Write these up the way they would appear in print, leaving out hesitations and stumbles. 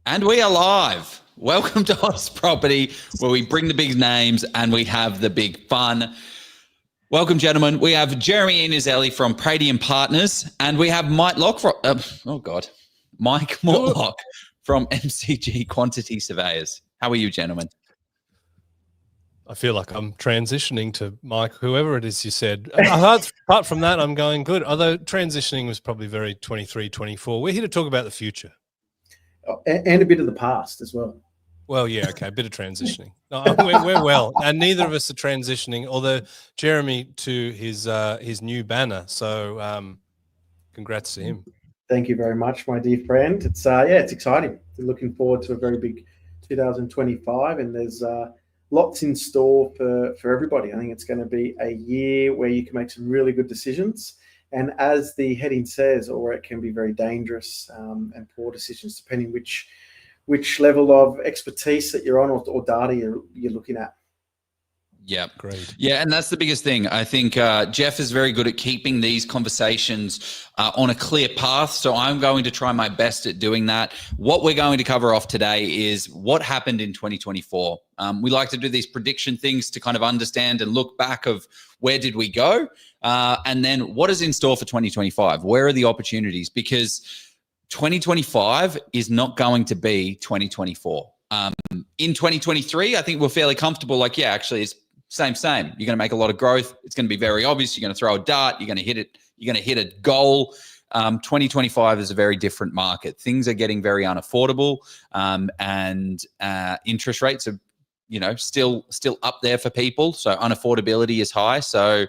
And we are live. Welcome to Oz Property, where we bring the big names and we have the big fun. Welcome, gentlemen. We have Jeremy Iannuzzelli from Pradium Partners, and we have Mike Mortlock from MCG Quantity Surveyors. How are you, gentlemen? I feel like I'm transitioning to Mike, whoever it is you said. Apart from that, I'm going good. Although transitioning was probably very 23, 24. We're here to talk about the future. And a bit of the past as well. Well, yeah, okay, a bit of transitioning. No, we're well, and neither of us are transitioning. Although Jeremy to his new banner, so congrats to him. Thank you very much, my dear friend. It's it's exciting. We're looking forward to a very big 2025, and there's lots in store for everybody. I think it's going to be a year where you can make some really good decisions. And as the heading says, or it can be very dangerous and poor decisions, depending which level of expertise that you're on or data you're looking at. Yeah, great. Yeah, and that's the biggest thing. I think Jeff is very good at keeping these conversations on a clear path. So I'm going to try my best at doing that. What we're going to cover off today is what happened in 2024. We like to do these prediction things to kind of understand and look back of where did we go, and then what is in store for 2025? Where are the opportunities? Because 2025 is not going to be 2024. In 2023, I think we're fairly comfortable. Like, yeah, actually, it's same. You're going to make a lot of growth. It's going to be very obvious. You're going to throw a dart. You're going to hit it. You're going to hit a goal. 2025 is a very different market. Things are getting very unaffordable, and interest rates are, still up there for people. So unaffordability is high. So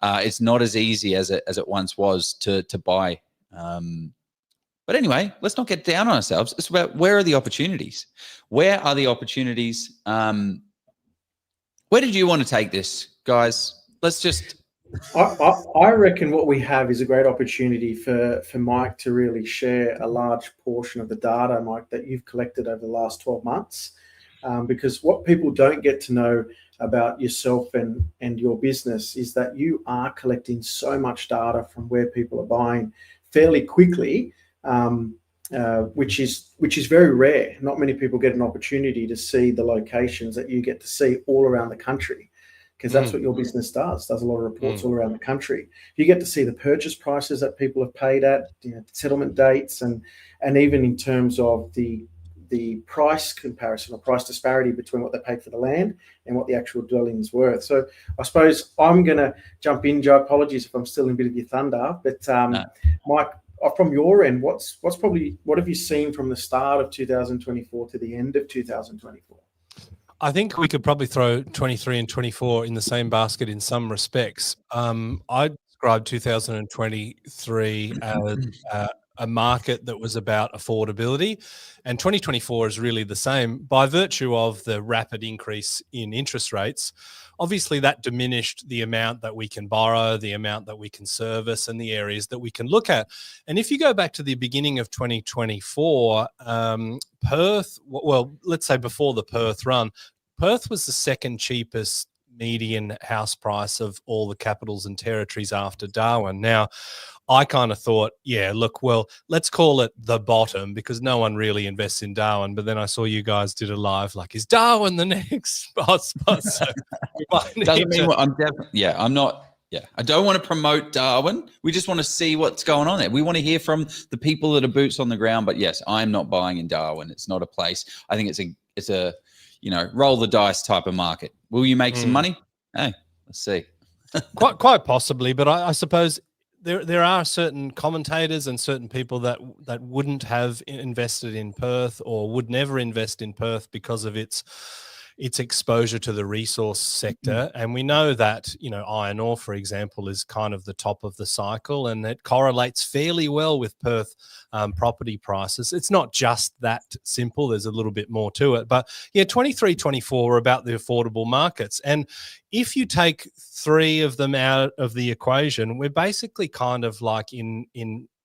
it's not as easy as it once was to buy. But anyway, let's not get down on ourselves. It's about where are the opportunities? Where are the opportunities? Where did you want to take this, guys? Let's just... I reckon what we have is a great opportunity for Mike to really share a large portion of the data, Mike, that you've collected over the last 12 months. Because what people don't get to know about yourself and your business is that you are collecting so much data from where people are buying fairly quickly, which is very rare. Not many people get an opportunity to see the locations that you get to see all around the country, because that's what your business does a lot of reports all around the country. You get to see the purchase prices that people have paid at, settlement dates, and even in terms of the price comparison or price disparity between what they paid for the land and what the actual dwelling is worth. So I suppose I'm going to jump in, Joe. Apologies if I'm still in a bit of your thunder, but no. Mike, from your end, what have you seen from the start of 2024 to the end of 2024? I think we could probably throw 23 and 24 in the same basket in some respects. I described 2023 as a market that was about affordability, and 2024 is really the same by virtue of the rapid increase in interest rates. Obviously, that diminished the amount that we can borrow, the amount that we can service, and the areas that we can look at. And if you go back to the beginning of 2024, Perth, well, let's say before the Perth run, Perth was the second cheapest median house price of all the capitals and territories after Darwin. Now, I kind of thought, yeah, look, well, let's call it the bottom because no one really invests in Darwin. But then I saw you guys did a live, like, is Darwin the next spot? So doesn't mean I'm definitely, I'm not. Yeah, I don't want to promote Darwin. We just want to see what's going on there. We want to hear from the people that are boots on the ground. But yes, I'm not buying in Darwin. It's not a place. I think it's a roll the dice type of market. Will you make some money? Hey, let's see. quite possibly, but I suppose there are certain commentators and certain people that wouldn't have invested in Perth or would never invest in Perth because of its exposure to the resource sector. And we know that, iron ore, for example, is kind of the top of the cycle, and it correlates fairly well with Perth property prices. It's not just that simple. There's a little bit more to it. But yeah, 23, 24 are about the affordable markets. And if you take three of them out of the equation, we're basically kind of like in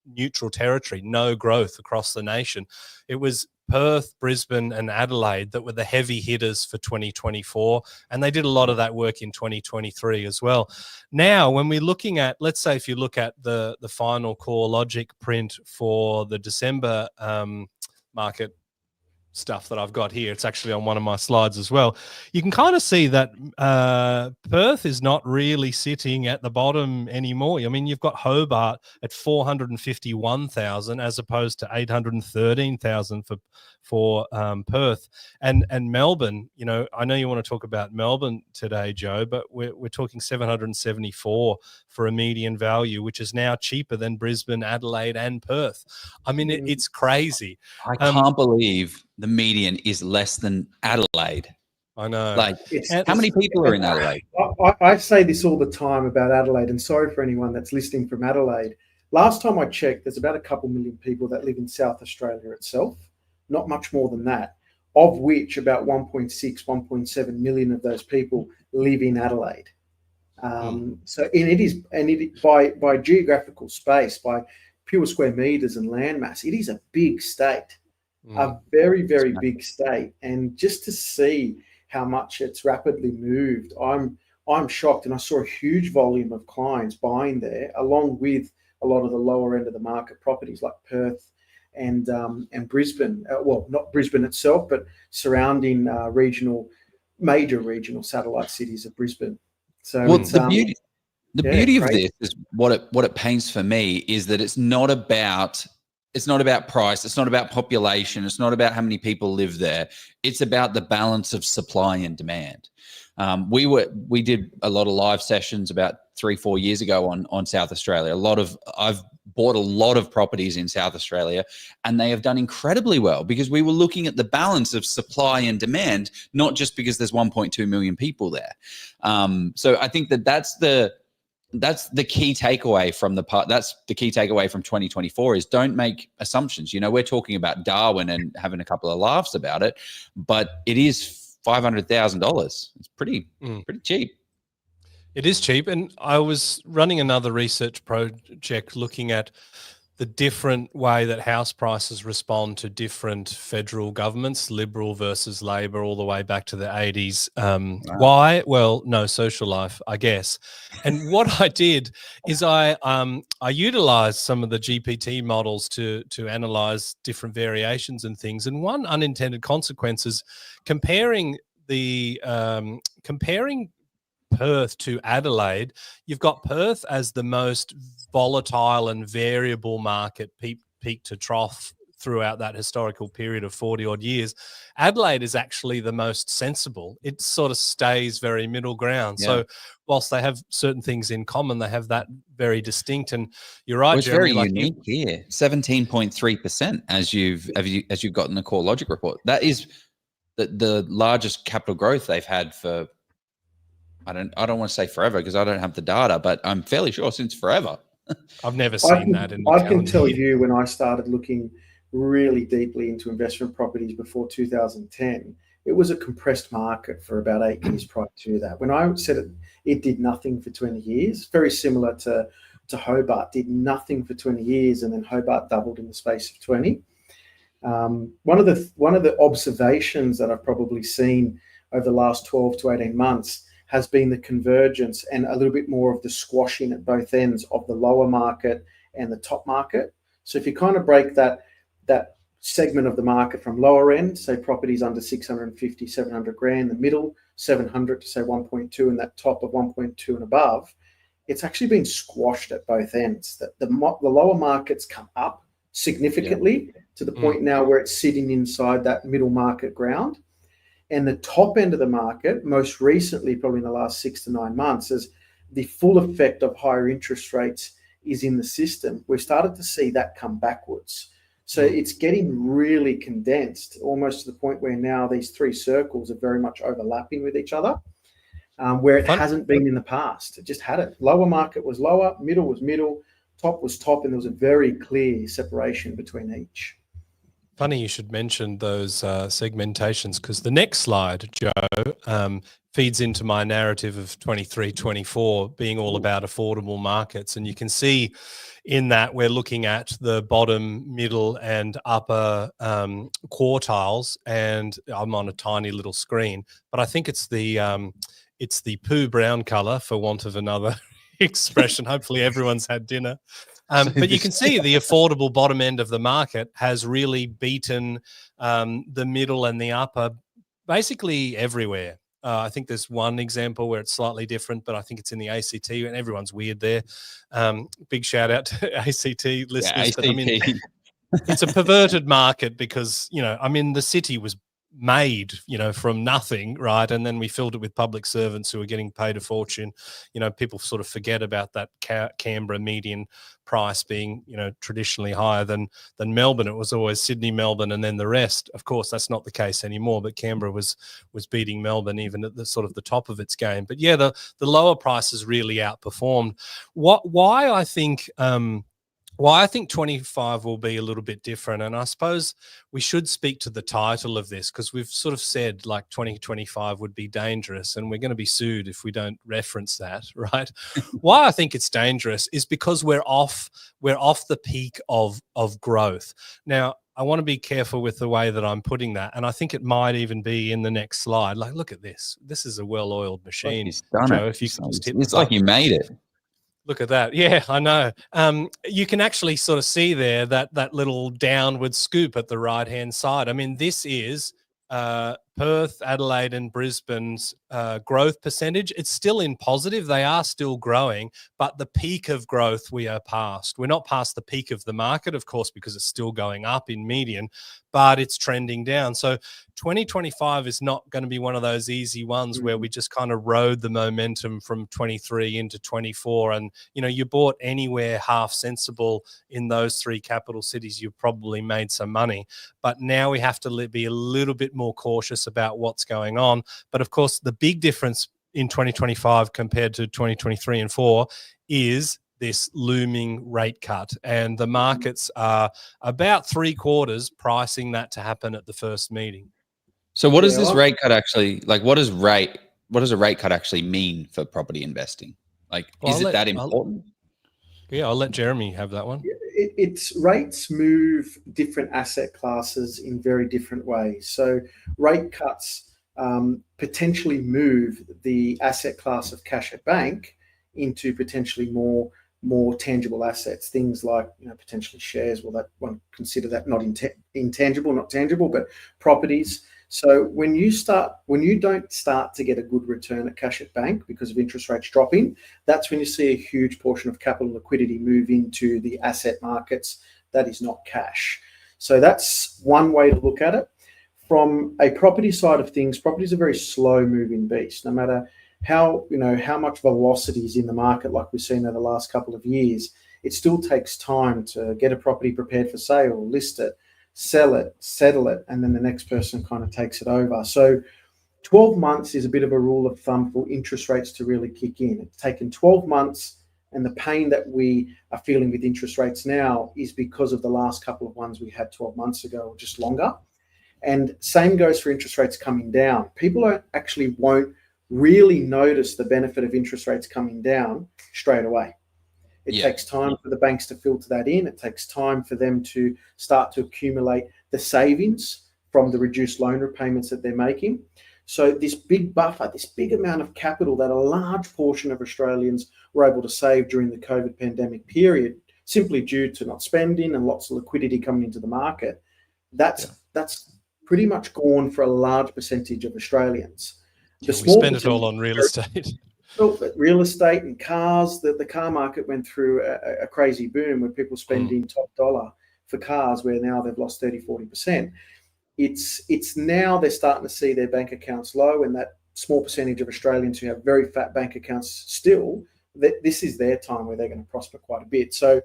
neutral territory, no growth across the nation. It was Perth, Brisbane, and Adelaide that were the heavy hitters for 2024, and they did a lot of that work in 2023 as well. Now, when we're looking at, let's say if you look at the final Corelogic print for the December market, stuff that I've got here. It's actually on one of my slides as well. You can kind of see that Perth is not really sitting at the bottom anymore. I mean, you've got Hobart at 451,000 as opposed to 813,000 for Perth, and Melbourne. You know, I know you want to talk about Melbourne today, Joe, but we're talking 774 for a median value, which is now cheaper than Brisbane, Adelaide, and Perth. I mean, it's crazy. I can't believe the median is less than Adelaide. I know. Like, how many people are in Adelaide? I say this all the time about Adelaide, and sorry for anyone that's listening from Adelaide. Last time I checked, there's about a couple million people that live in South Australia itself, not much more than that, of which about 1.6, 1.7 million of those people live in Adelaide. So, and it is by geographical space, by pure square meters and land mass, it is a big state, a very, very big state. And just to see how much it's rapidly moved, I'm shocked. And I saw a huge volume of clients buying there, along with a lot of the lower end of the market properties like Perth and Brisbane. Well, not Brisbane itself, but surrounding major regional satellite cities of Brisbane. So, well, the beauty of this is what it paints for me is that it's not about price, it's not about population, it's not about how many people live there. It's about the balance of supply and demand. We did a lot of live sessions about 3-4 years ago on South Australia. I've bought a lot of properties in South Australia, and they have done incredibly well because we were looking at the balance of supply and demand, not just because there's 1.2 million people there. So I think that's the key takeaway from that's the key takeaway from 2024 is don't make assumptions. You know, we're talking about Darwin and having a couple of laughs about it, but it is $500,000. It's pretty cheap. It is cheap. And I was running another research project looking at the different way that house prices respond to different federal governments, Liberal versus Labor, all the way back to the 80s. Why? Well, no social life, I guess. And what I did is I utilized some of the GPT models to analyze different variations and things. And one unintended consequence is comparing Perth to Adelaide. You've got Perth as the most volatile and variable market, peak to trough throughout that historical period of 40 odd years. Adelaide is actually the most sensible. It sort of stays very middle ground. Yeah. So whilst they have certain things in common, they have that very distinct. And you're right, it's Jeremy, very unique here. 17.3% as you've got in the Corelogic report. That is the largest capital growth they've had for, I don't want to say forever because I don't have the data, but I'm fairly sure since forever. I've never seen that. I can tell you when I started looking really deeply into investment properties before 2010, it was a compressed market for about 8 years prior to that. When I said it did nothing for 20 years, very similar to Hobart, did nothing for 20 years, and then Hobart doubled in the space of 20. One of the observations that I've probably seen over the last 12 to 18 months has been the convergence and a little bit more of the squashing at both ends of the lower market and the top market. So if you kind of break that segment of the market from lower end, say properties under 650, 700 grand, the middle 700 to say 1.2, and that top of 1.2 and above, it's actually been squashed at both ends. The lower markets come up significantly to the point now where it's sitting inside that middle market ground. And the top end of the market, most recently, probably in the last 6 to 9 months, as the full effect of higher interest rates is in the system, we've started to see that come backwards. So it's getting really condensed, almost to the point where now these three circles are very much overlapping with each other, where it hasn't been in the past. It just had it. Lower market was lower, middle was middle, top was top, and there was a very clear separation between each. Funny you should mention those segmentations, because the next slide, Joe, feeds into my narrative of 23-24 being all about affordable markets. And you can see in that we're looking at the bottom, middle, and upper quartiles. And I'm on a tiny little screen, but I think it's the poo brown color, for want of another expression. Hopefully everyone's had dinner. But you can see the affordable bottom end of the market has really beaten the middle and the upper basically everywhere. I think there's one example where it's slightly different, but I think it's in the ACT, and everyone's weird there. Big shout out to ACT listeners. Yeah, ACT. But I mean, it's a perverted market because, I mean, the city was made, from nothing, right? And then we filled it with public servants who are getting paid a fortune. People sort of forget about that Canberra median price being, traditionally higher than Melbourne. It was always Sydney, Melbourne, and then the rest. Of course, that's not the case anymore, but Canberra was beating Melbourne even at the sort of the top of its game. But yeah, the lower prices really outperformed. Why I think 25 will be a little bit different. And I suppose we should speak to the title of this, because we've sort of said like 2025 would be dangerous, and we're going to be sued if we don't reference that, right? Why I think it's dangerous is because we're off the peak of growth. Now, I want to be careful with the way that I'm putting that. And I think it might even be in the next slide. Like, look at this. This is a well-oiled machine. Joe, if you could just hit it's like you made it. Look at that. Yeah, I know. You can actually sort of see there that little downward scoop at the right-hand side. I mean, this is Perth, Adelaide, and Brisbane's growth percentage. It's still in positive. They are still growing, but the peak of growth we are past. We're not past the peak of the market, of course, because it's still going up in median, but it's trending down. So 2025 is not going to be one of those easy ones where we just kind of rode the momentum from 23 into 24. And, you bought anywhere half sensible in those three capital cities, you probably made some money. But now we have to be a little bit more cautious about what's going on. But of course, the big difference in 2025 compared to 2023 and 4 is this looming rate cut, and the markets are about 3/4 pricing that to happen at the first meeting. So what does this rate cut actually, like, what does a rate cut actually mean for property investing? Like, is it that important? I'll let Jeremy have that one. It's rates move different asset classes in very different ways. So rate cuts potentially move the asset class of cash at bank into potentially more tangible assets, things like potentially shares. Well, that one consider that not intangible, not tangible, but properties. So when you don't start to get a good return at cash at bank because of interest rates dropping, that's when you see a huge portion of capital liquidity move into the asset markets that is not cash. So that's one way to look at it. From a property side of things, property is a very slow moving beast. No matter how much velocity is in the market, like we've seen over the last couple of years, it still takes time to get a property prepared for sale, list it, sell it, settle it, and then the next person kind of takes it over. So 12 months is a bit of a rule of thumb for interest rates to really kick in. It's taken 12 months, and the pain that we are feeling with interest rates now is because of the last couple of ones we had 12 months ago or just longer. And same goes for interest rates coming down. People won't really notice the benefit of interest rates coming down straight away. It takes time for the banks to filter that in. It takes time for them to start to accumulate the savings from the reduced loan repayments that they're making. So this big buffer, this big amount of capital that a large portion of Australians were able to save during the COVID pandemic period, simply due to not spending and lots of liquidity coming into the market, that's pretty much gone for a large percentage of Australians. We spend it all on real estate. Well, real estate and cars, the car market went through a crazy boom where people spending top dollar for cars, where now they've lost 30-40%. It's now they're starting to see their bank accounts low, and that small percentage of Australians who have very fat bank accounts still, this is their time where they're going to prosper quite a bit. So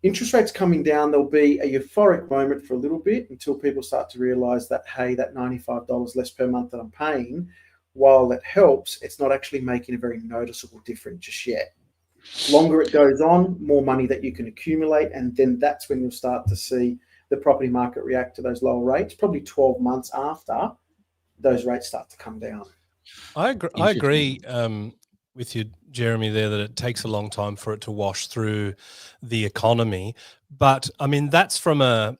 interest rates coming down, there'll be a euphoric moment for a little bit until people start to realize that, hey, that $95 less per month that I'm paying, while it helps, it's not actually making a very noticeable difference just yet. Longer it goes on, more money that you can accumulate, and then that's when you'll start to see the property market react to those lower rates, probably 12 months after those rates start to come down. I agree with you, Jeremy, there, that it takes a long time for it to wash through the economy. But I mean, that's from a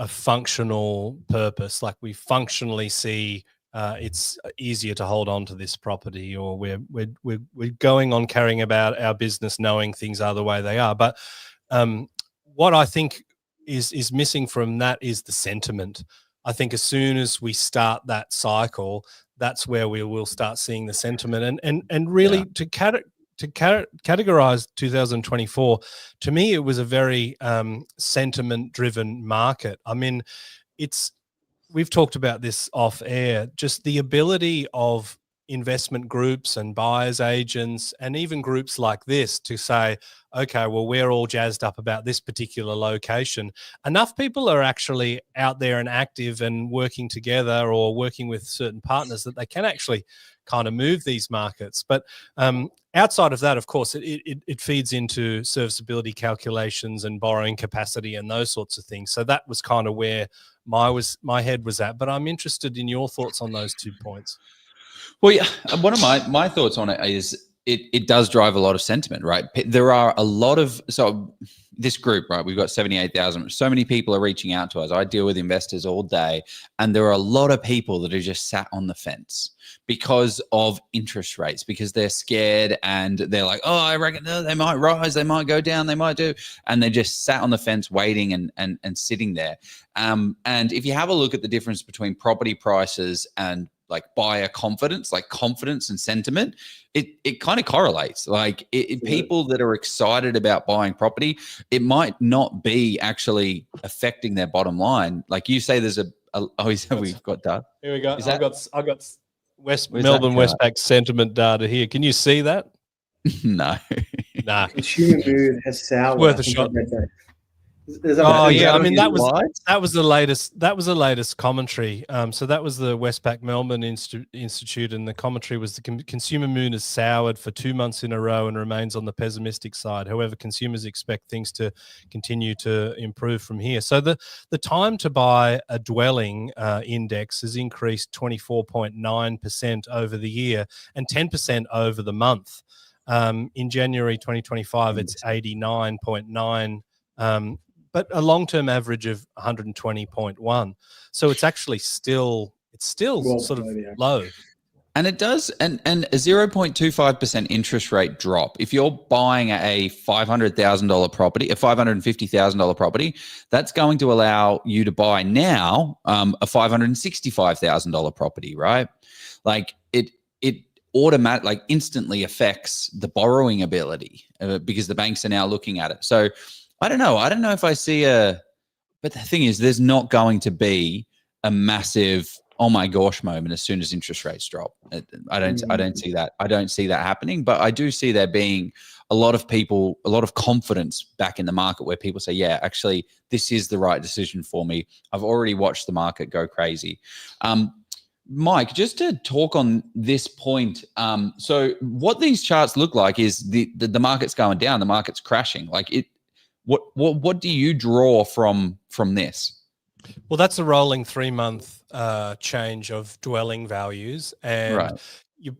functional purpose. Like, we functionally see it's easier to hold on to this property, or we're going on carrying about our business knowing things are the way they are. But What I think is missing from that is the sentiment. I think as soon as we start that cycle, that's where we will start seeing the sentiment. And really, to categorize 2024, to me, it was a very sentiment-driven market. I mean, we've talked about this off air, just the ability of investment groups and buyers agents and even groups like this to say, okay, well, we're all jazzed up about this particular location. Enough people are actually out there and active and working together or working with certain partners that they can actually kind of move these markets. But outside of that, of course, it feeds into serviceability calculations and borrowing capacity and those sorts of things. So that was kind of where my head was at. But I'm interested in your thoughts on those 2 points. Well, yeah, one of my thoughts on it is it does drive a lot of sentiment, right? There are a lot of, so this group, right, we've got 78,000. So many people are reaching out to us. I deal with investors all day, and there are a lot of people that are just sat on the fence because of interest rates, because they're scared and they're like, oh, I reckon they might rise, they might go down, they might do. And they just sat on the fence waiting and sitting there. And if you have a look at the difference between property prices and like buyer confidence, like confidence and sentiment, it kind of correlates. Like people that are excited about buying property, it might not be actually affecting their bottom line. Like you say, there's we've got data. Here we go. I've got Melbourne Westpac sentiment data here. Can you see that? No. Nah. Consumer mood has soured. Worth a shot. Oh yeah, I mean that was the latest. That was the latest commentary. So that was the Westpac Melbourne Institute, and the commentary was the consumer mood has soured for 2 months in a row and remains on the pessimistic side. However, consumers expect things to continue to improve from here. So the time to buy a dwelling index has increased 24.9% over the year and 10% over the month. In January 2025, it's 89.9. But a long-term average of 120.1. So it's actually still sort of low. And it does, and a 0.25% interest rate drop. If you're buying a $500,000 property, a $550,000 property, that's going to allow you to buy now a $565,000 property, right? Like it like instantly affects the borrowing ability because the banks are now looking at it. So I don't know if I see but the thing is, there's not going to be a massive, oh my gosh moment as soon as interest rates drop. I don't see that. I don't see that happening, but I do see there being a lot of people, a lot of confidence back in the market where people say, yeah, actually, this is the right decision for me. I've already watched the market go crazy. Mike, just to talk on this point. So what these charts look like is the market's going down, the market's crashing. Like what do you draw from this? Well, that's a rolling 3-month change of dwelling values, and right.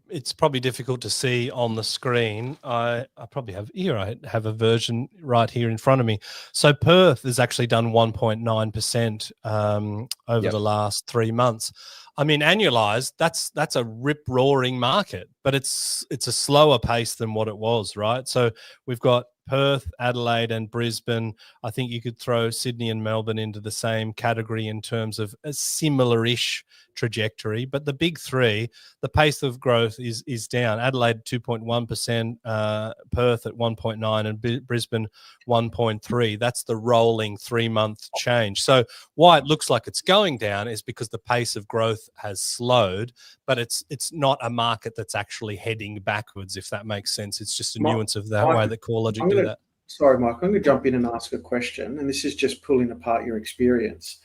It's probably difficult to see on the screen. I probably have here. I have a version right here in front of me. So Perth has actually done 1.9% over the last 3 months. I mean, annualized, that's a rip-roaring market, but it's a slower pace than what it was, right? So we've got Perth, Adelaide, and Brisbane. I think you could throw Sydney and Melbourne into the same category in terms of a similar-ish trajectory. But the big three, the pace of growth is down. Adelaide 2.1%, Perth at 1.9%, and Brisbane 1.3%. That's the rolling 3-month change. So why it looks like it's going down is because the pace of growth has slowed, but it's not a market that's actually heading backwards, if that makes sense. It's just a nuance of that way that Corelogic do that. Sorry, Mike, I'm going to jump in and ask a question, and this is just pulling apart your experience.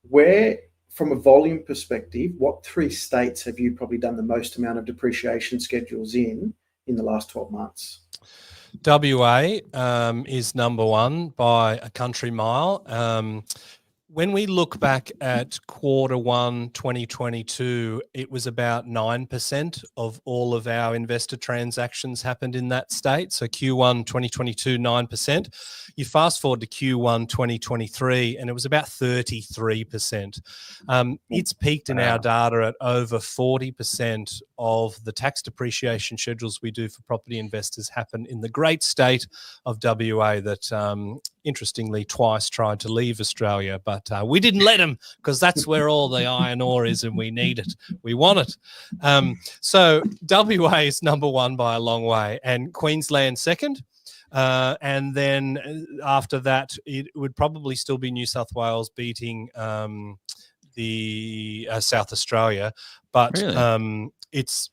Where, from a volume perspective, what 3 states have you probably done the most amount of depreciation schedules in the last 12 months? WA is number 1 by a country mile. when we look back at Q1 2022, it was about 9% of all of our investor transactions happened in that state. So Q1 2022, 9%. You fast forward to Q1 2023, and it was about 33%. It's peaked in our data at over 40% of the tax depreciation schedules we do for property investors happen in the great state of WA that interestingly twice tried to leave Australia, but we didn't let them because that's where all the iron ore is and we need it. We want it. So WA is number one by a long way and Queensland second. And then after that, it would probably still be New South Wales beating the South Australia, but Really? it's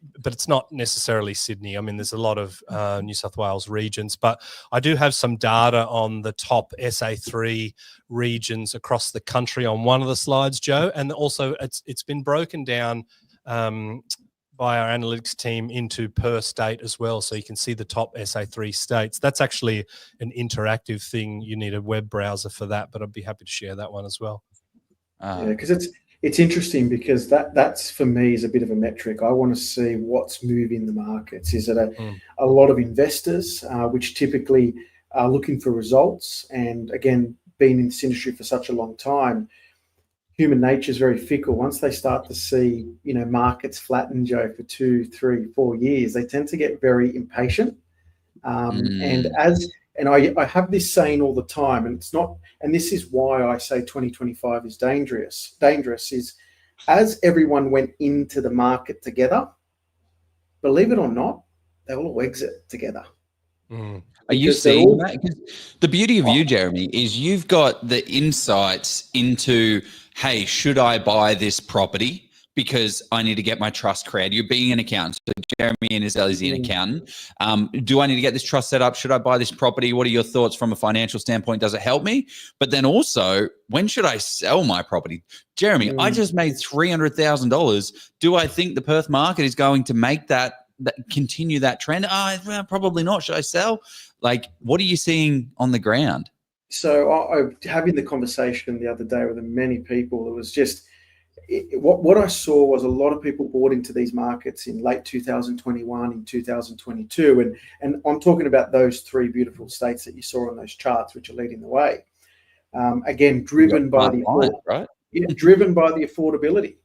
not necessarily Sydney. I mean, there's a lot of New South Wales regions, but I do have some data on the top SA3 regions across the country on one of the slides, Joe, and also it's been broken down by our analytics team into per state as well, so you can see the top SA3 states. That's actually an interactive thing. You need a web browser for that, but I'd be happy to share that one as well. Yeah, because it's interesting because that's for me is a bit of a metric. I want to see what's moving the markets. Is it a lot of investors, which typically are looking for results? And again, being in this industry for such a long time, human nature is very fickle. Once they start to see, markets flatten, Joe, for 2, 3, 4 years, they tend to get very impatient. And I have this saying all the time, and it's not, and this is why I say 2025 is dangerous. Dangerous is as everyone went into the market together, believe it or not, they will all exit together. Are you seeing that? Because the beauty of you, Jeremy, is you've got the insights into, hey, should I buy this property? Because I need to get my trust created. You're being an accountant. So Jeremy Iannuzzelli is an accountant. Do I need to get this trust set up? Should I buy this property? What are your thoughts from a financial standpoint? Does it help me? But then also, when should I sell my property? Jeremy, I just made $300,000. Do I think the Perth market is going to make that continue that trend? Well, probably not. Should I sell? Like, what are you seeing on the ground? So I having the conversation the other day with many people, it was just, what I saw was a lot of people bought into these markets in late 2021, in 2022. And I'm talking about those three beautiful states that you saw on those charts, which are leading the way. Again, driven by the affordability,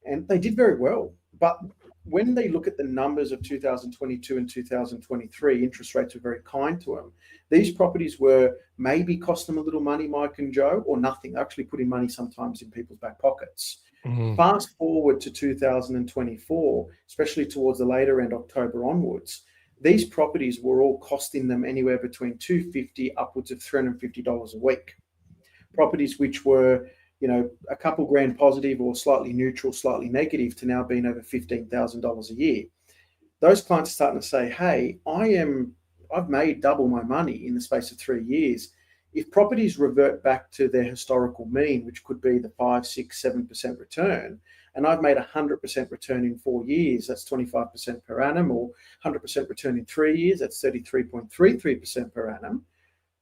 and they did very well. But when they look at the numbers of 2022 and 2023, interest rates were very kind to them. These properties were maybe cost them a little money, Mike and Joe, or nothing. They're actually putting money sometimes in people's back pockets. Fast forward to 2024, especially towards the later end, October onwards, these properties were all costing them anywhere between $250 upwards of $350 a week. Properties which were, a couple grand positive or slightly neutral, slightly negative, to now being over $15,000 a year. Those clients are starting to say, hey, I've made double my money in the space of 3 years. If properties revert back to their historical mean, which could be the 5, 6, 7% return, and I've made 100% return in 4 years, that's 25% per annum, or 100% return in 3 years, that's 33.33% per annum.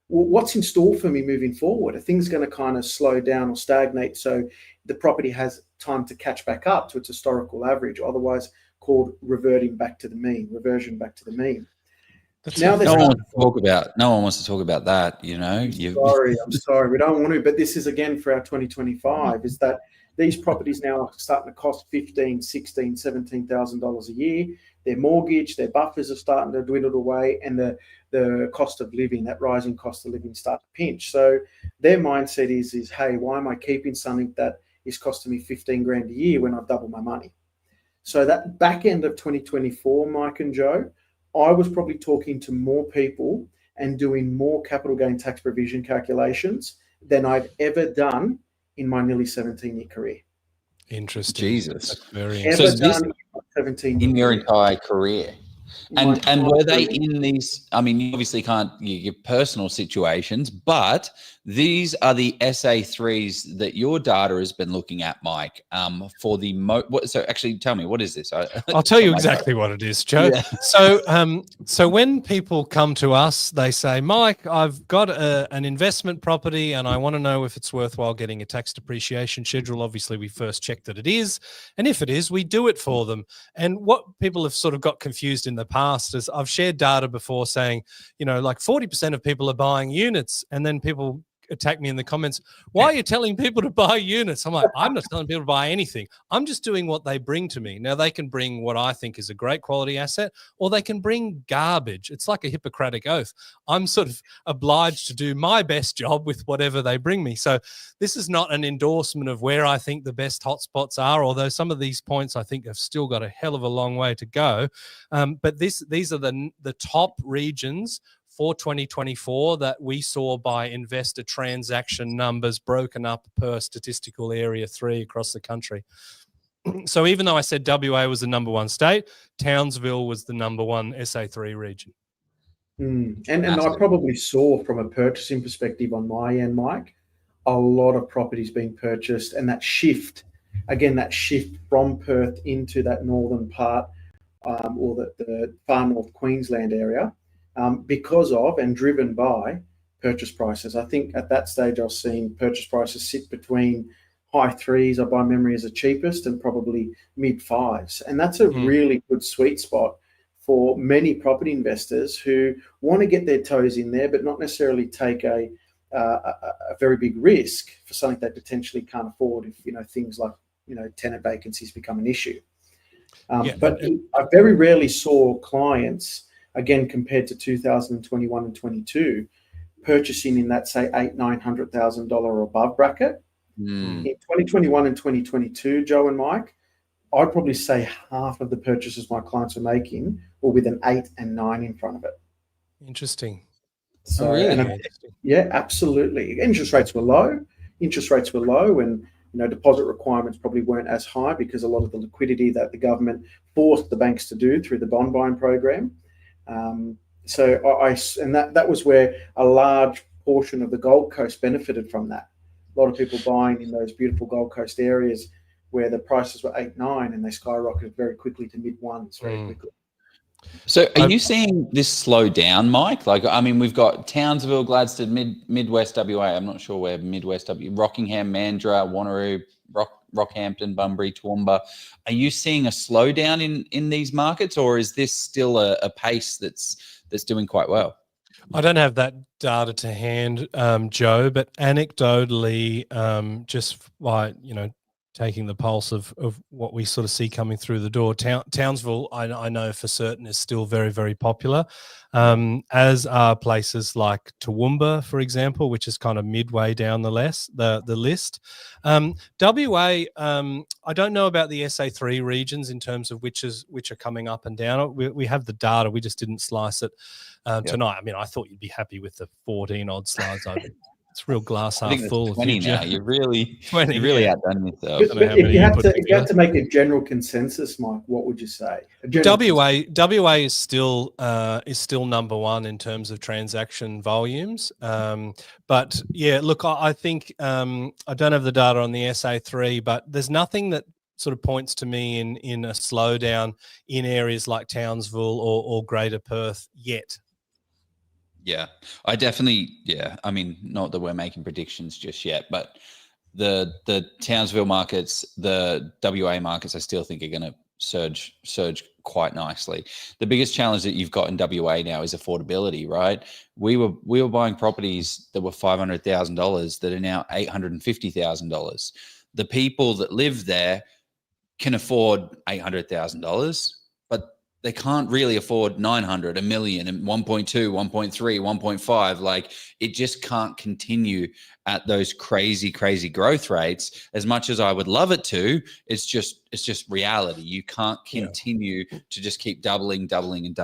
Well, what's in store for me moving forward? Are things going to kind of slow down or stagnate so the property has time to catch back up to its historical average, otherwise called reversion back to the mean? No one wants to talk about that, I'm sorry, we don't want to, but this is again for our 2025, is that these properties now are starting to cost $15,000, $16,000, $17,000 a year. Their mortgage, their buffers are starting to dwindle away, and the cost of living, that rising cost of living, start to pinch. So their mindset is, hey, why am I keeping something that is costing me 15 grand a year when I've doubled my money? So that back end of 2024, Mike and Joe, I was probably talking to more people and doing more capital gain tax provision calculations than I've ever done in my nearly 17-year career. Interesting. Jesus. That's very interesting. So 17 in your entire career. And were they in these, I mean, you obviously can't, your personal situations, but these are the SA3s that your data has been looking at, Mike. For the so actually, tell me, what is this? I'll tell you exactly what it is, Joe. Yeah. So when people come to us, they say, Mike, I've got an investment property and I want to know if it's worthwhile getting a tax depreciation schedule. Obviously, we first check that it is. And if it is, we do it for them. And what people have sort of got confused in the past is I've shared data before saying, you know, like 40% of people are buying units, and then people attack me in the comments. Why are you telling people to buy units? I'm like, I'm not telling people to buy anything. I'm just doing what they bring to me. Now, they can bring what I think is a great quality asset, or they can bring garbage. It's like a Hippocratic oath. I'm sort of obliged to do my best job with whatever they bring me. So this is not an endorsement of where I think the best hotspots are, although some of these points I think have still got a hell of a long way to go. But these are the top regions for 2024 that we saw by investor transaction numbers broken up per statistical area 3 across the country. So even though I said WA was the number 1 state, Townsville was the number 1 SA3 region. And I probably saw from a purchasing perspective on my end, Mike, a lot of properties being purchased, and that shift from Perth into that northern part or the far north Queensland area, because of and driven by purchase prices. I think at that stage I was seeing purchase prices sit between high 3s, by memory, as the cheapest, and probably mid 5s. And that's a really good sweet spot for many property investors who want to get their toes in there, but not necessarily take a very big risk for something they potentially can't afford if, you know, things like, you know, tenant vacancies become an issue. But I very rarely saw clients, again, compared to 2021 and 22, purchasing in that, say, $800,000-$900,000 or above bracket. In 2021 and 2022, Joe and Mike, I'd probably say half of the purchases my clients were making were with an 8 and 9 in front of it. Interesting. So, yeah, absolutely. Interest rates were low, and, you know, deposit requirements probably weren't as high because a lot of the liquidity that the government forced the banks to do through the bond buying program. So that was where a large portion of the Gold Coast benefited from that. A lot of people buying in those beautiful Gold Coast areas where the prices were 8, 9, and they skyrocketed very quickly to mid 1s very quickly. So are you seeing this slow down, Mike? Like, I mean, we've got Townsville, Gladstone, Midwest WA. I'm not sure where Midwest Rockingham, Mandurah, Wanneroo, Rockhampton, Bunbury, Toowoomba. Are you seeing a slowdown in these markets, or is this still a pace that's doing quite well? I don't have that data to hand, Joe, but anecdotally, just by, you know, taking the pulse of what we sort of see coming through the door, Townsville, I know for certain, is still very, very popular, as are places like Toowoomba, for example, which is kind of midway down the list. WA, I don't know about the SA3 regions in terms of which are coming up and down. We have the data, we just didn't slice it tonight. I mean, I thought you'd be happy with the 14 odd slides. It's real glass half full. 20 now. You're really outdone yourself. But if you had to make a general consensus, Mike, what would you say? WA is still number 1 in terms of transaction volumes. But yeah, look, I think I don't have the data on the SA3, but there's nothing that sort of points to me in a slowdown in areas like Townsville or Greater Perth yet. Yeah, I definitely, I mean, not that we're making predictions just yet, but the Townsville markets, the WA markets, I still think are going to surge quite nicely. The biggest challenge that you've got in WA now is affordability, right? We were buying properties that were $500,000 that are now $850,000. The people that live there can afford $800,000, but they can't really afford 900, a million, and 1.2, 1.3, 1.5. Like, it just can't continue at those crazy growth rates. As much as I would love it to, it's just reality. You can't continue to just keep doubling. But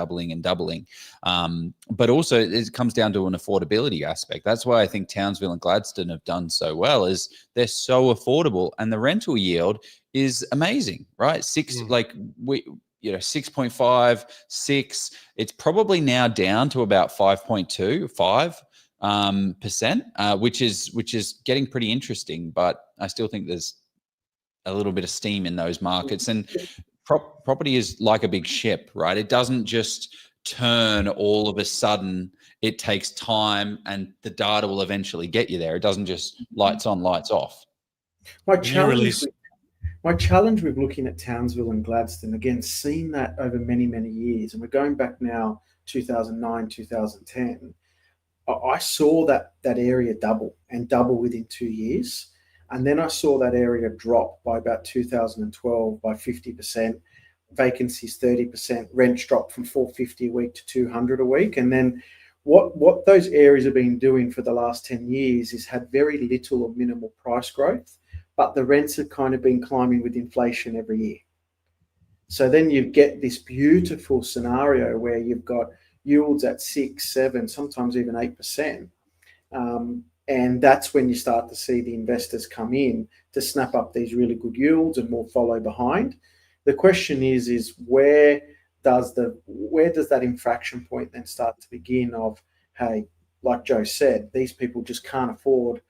also it comes down to an affordability aspect. That's why I think Townsville and Gladstone have done so well, is they're so affordable, and the rental yield is amazing, right? 6.5, 6. It's probably now down to about 5.2, 5. percent, which is getting pretty interesting. But I still think there's a little bit of steam in those markets. And property is like a big ship, right? It doesn't just turn all of a sudden. It takes time, and the data will eventually get you there. It doesn't just lights on, lights off. My challenge with looking at Townsville and Gladstone, again, seeing that over many, many years, and we're going back now 2009, 2010, I saw that area double within 2 years. And then I saw that area drop by about 2012 by 50%, vacancies 30%, rents dropped from 450 a week to 200 a week. And then what those areas have been doing for the last 10 years is had very little or minimal price growth, but the rents have kind of been climbing with inflation every year. So then you get this beautiful scenario where you've got yields at 6, 7, sometimes even 8%. And that's when you start to see the investors come in to snap up these really good yields and more follow behind. The question is where does that infraction point then start to begin of, hey, like Joe said, these people just can't afford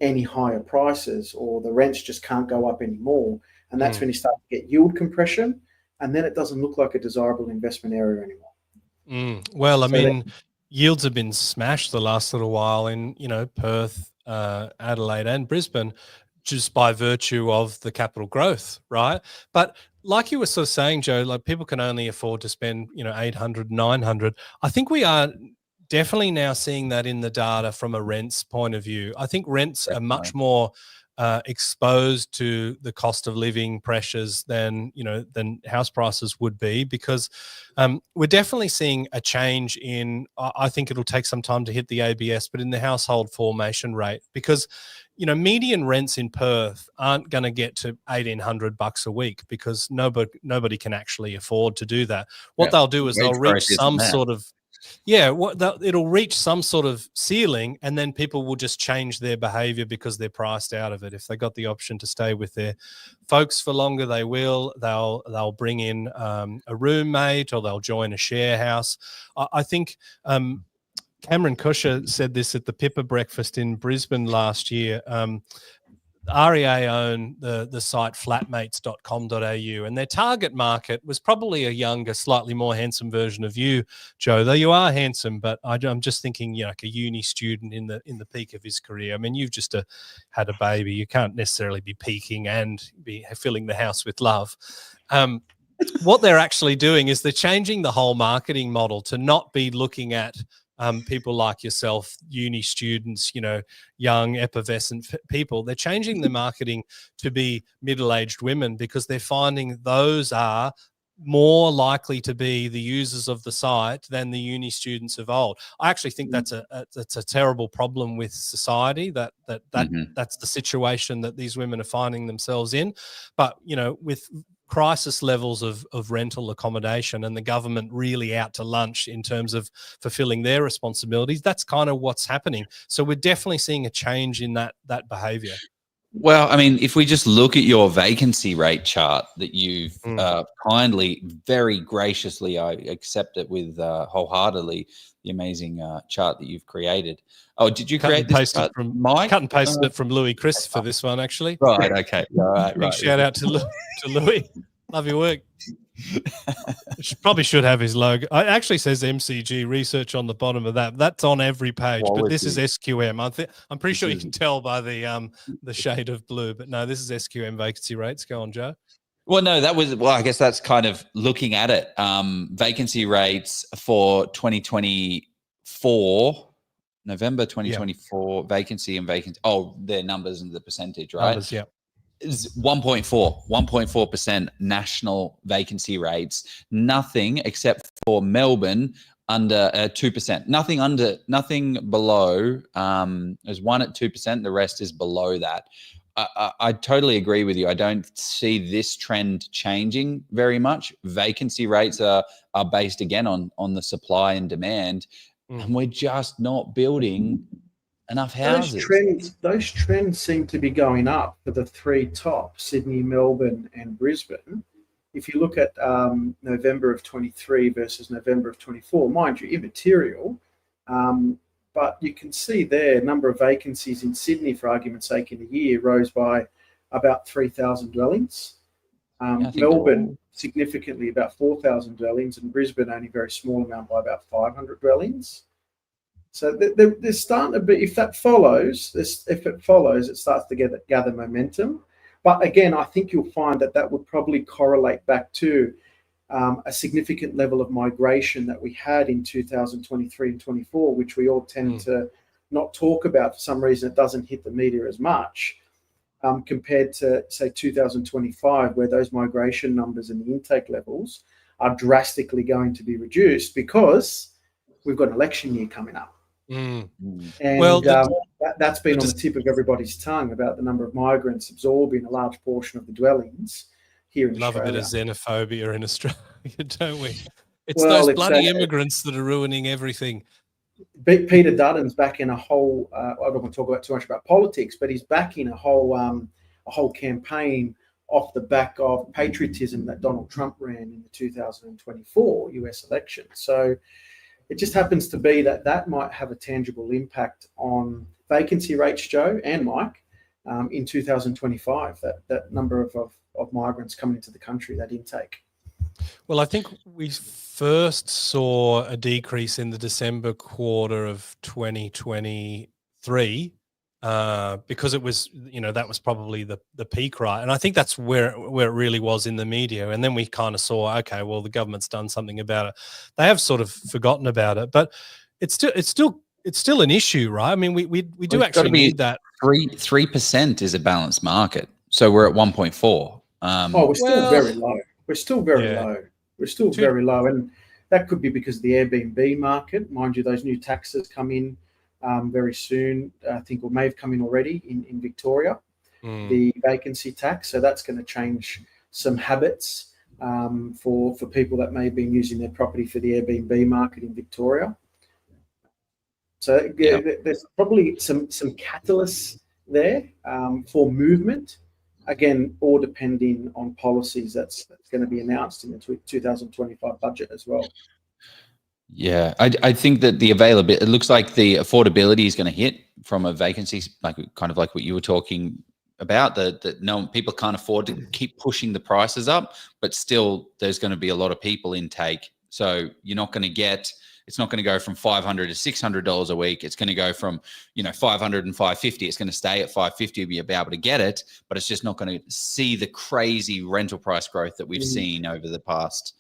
any higher prices, or the rents just can't go up anymore. And that's when you start to get yield compression, and then it doesn't look like a desirable investment area anymore. Well, I mean, yields have been smashed the last little while in, Perth, Adelaide and Brisbane, just by virtue of the capital growth, right? But like you were sort of saying, Joe, like people can only afford to spend, 800, 900. I think we are definitely now seeing that in the data from a rents point of view. I think rents are much more exposed to the cost of living pressures than house prices would be, because we're definitely seeing a change in, I think it'll take some time to hit the ABS, but in the household formation rate, because median rents in Perth aren't going to get to $1,800 a week, because nobody can actually afford to do that. What they'll do is they'll reach some sort of it'll reach some sort of ceiling, and then people will just change their behavior because they're priced out of it. If they got the option to stay with their folks for longer, they will. They'll bring in a roommate, or they'll join a share house. I think Cameron Cusher said this at the Pippa breakfast in Brisbane last year. REA own the site flatmates.com.au, and their target market was probably a younger, slightly more handsome version of you, Joe, though you are handsome. But I'm just thinking, like a uni student in the peak of his career. I mean, you've just had a baby. You can't necessarily be peaking and be filling the house with love. What they're actually doing is they're changing the whole marketing model to not be looking at people like yourself, uni students, young effervescent people. They're changing the marketing to be middle-aged women, because they're finding those are more likely to be the users of the site than the uni students of old. I actually think that's a terrible problem with society, that's the situation that these women are finding themselves in. But with crisis levels of rental accommodation and the government really out to lunch in terms of fulfilling their responsibilities, that's kind of what's happening. So we're definitely seeing a change in that behavior. Well, I mean, if we just look at your vacancy rate chart that you've kindly, very graciously, I accept it with wholeheartedly, the amazing chart that you've created. Oh, did you create this chart from Mike? Cut and pasted it from Louis Chris for this one, actually. Right, okay. All right, Big shout out to Louis. Love your work. Probably should have his logo. It actually says MCG research on the bottom of that. That's on every page, but this is SQM. I'm pretty sure you can tell by the shade of blue, but no, this is SQM vacancy rates. Go on, Joe. Well, no, I guess that's kind of looking at it. Vacancy rates for 2024, November 2024, vacancy. Oh, their numbers and the percentage, right? Numbers, yeah. Is 1.4% national vacancy rates. Nothing except for Melbourne under 2%. Nothing below. There's one at 2%. The rest is below that. I totally agree with you. I don't see this trend changing very much. Vacancy rates are based again on the supply and demand, and we're just not building enough houses. Those trends seem to be going up for the three top, Sydney, Melbourne and Brisbane. If you look at November of 23 versus November of 24, mind you, immaterial, but you can see there, number of vacancies in Sydney, for argument's sake, in a year rose by about 3,000 dwellings. Melbourne significantly about 4,000 dwellings, and Brisbane only a very small amount by about 500 dwellings. So there's starting to be, if it follows, it starts to gather momentum. But again, I think you'll find that would probably correlate back to a significant level of migration that we had in 2023 and 24, which we all tend to not talk about. For some reason, it doesn't hit the media as much compared to, say, 2025, where those migration numbers and the intake levels are drastically going to be reduced because we've got an election year coming up. And well, that's been on the tip of everybody's tongue about the number of migrants absorbing a large portion of the dwellings here in Australia. Love a bit of xenophobia in Australia, don't we? It's those bloody immigrants that are ruining everything. Peter Dutton's back in a whole, I don't want to talk about too much about politics, but he's back in a whole campaign off the back of patriotism that Donald Trump ran in the 2024 US election. So it just happens to be that might have a tangible impact on vacancy rates, Joe and Mike, in 2025, that number of migrants coming into the country, that intake. Well, I think we first saw a decrease in the December quarter of 2023 because it was, that was probably the peak, right? And I think that's where it really was in the media. And then we kind of saw, okay, well, the government's done something about it. They have sort of forgotten about it, but it's still an issue, right? I mean, we do actually need that. 3% is a balanced market, so we're at 1.4. We're still very low. We're still very low. We're still very low, and that could be because of the Airbnb market. Mind you, those new taxes come in very soon, I think, or may have come in already in Victoria, the vacancy tax. So that's going to change some habits for people that may have been using their property for the Airbnb market in Victoria. So there's probably some catalysts there for movement. Again, all depending on policies that's going to be announced in the 2025 budget as well. Yeah, I think that the availability, it looks like the affordability is going to hit from a vacancy, like what you were talking about, that no people can't afford to keep pushing the prices up, but still there's going to be a lot of people intake. So you're not going to get, it's not going to go from $500 to $600 a week. It's going to go from, $500 and $550. It's going to stay at $550. You'll be able to get it, but it's just not going to see the crazy rental price growth that we've seen over the past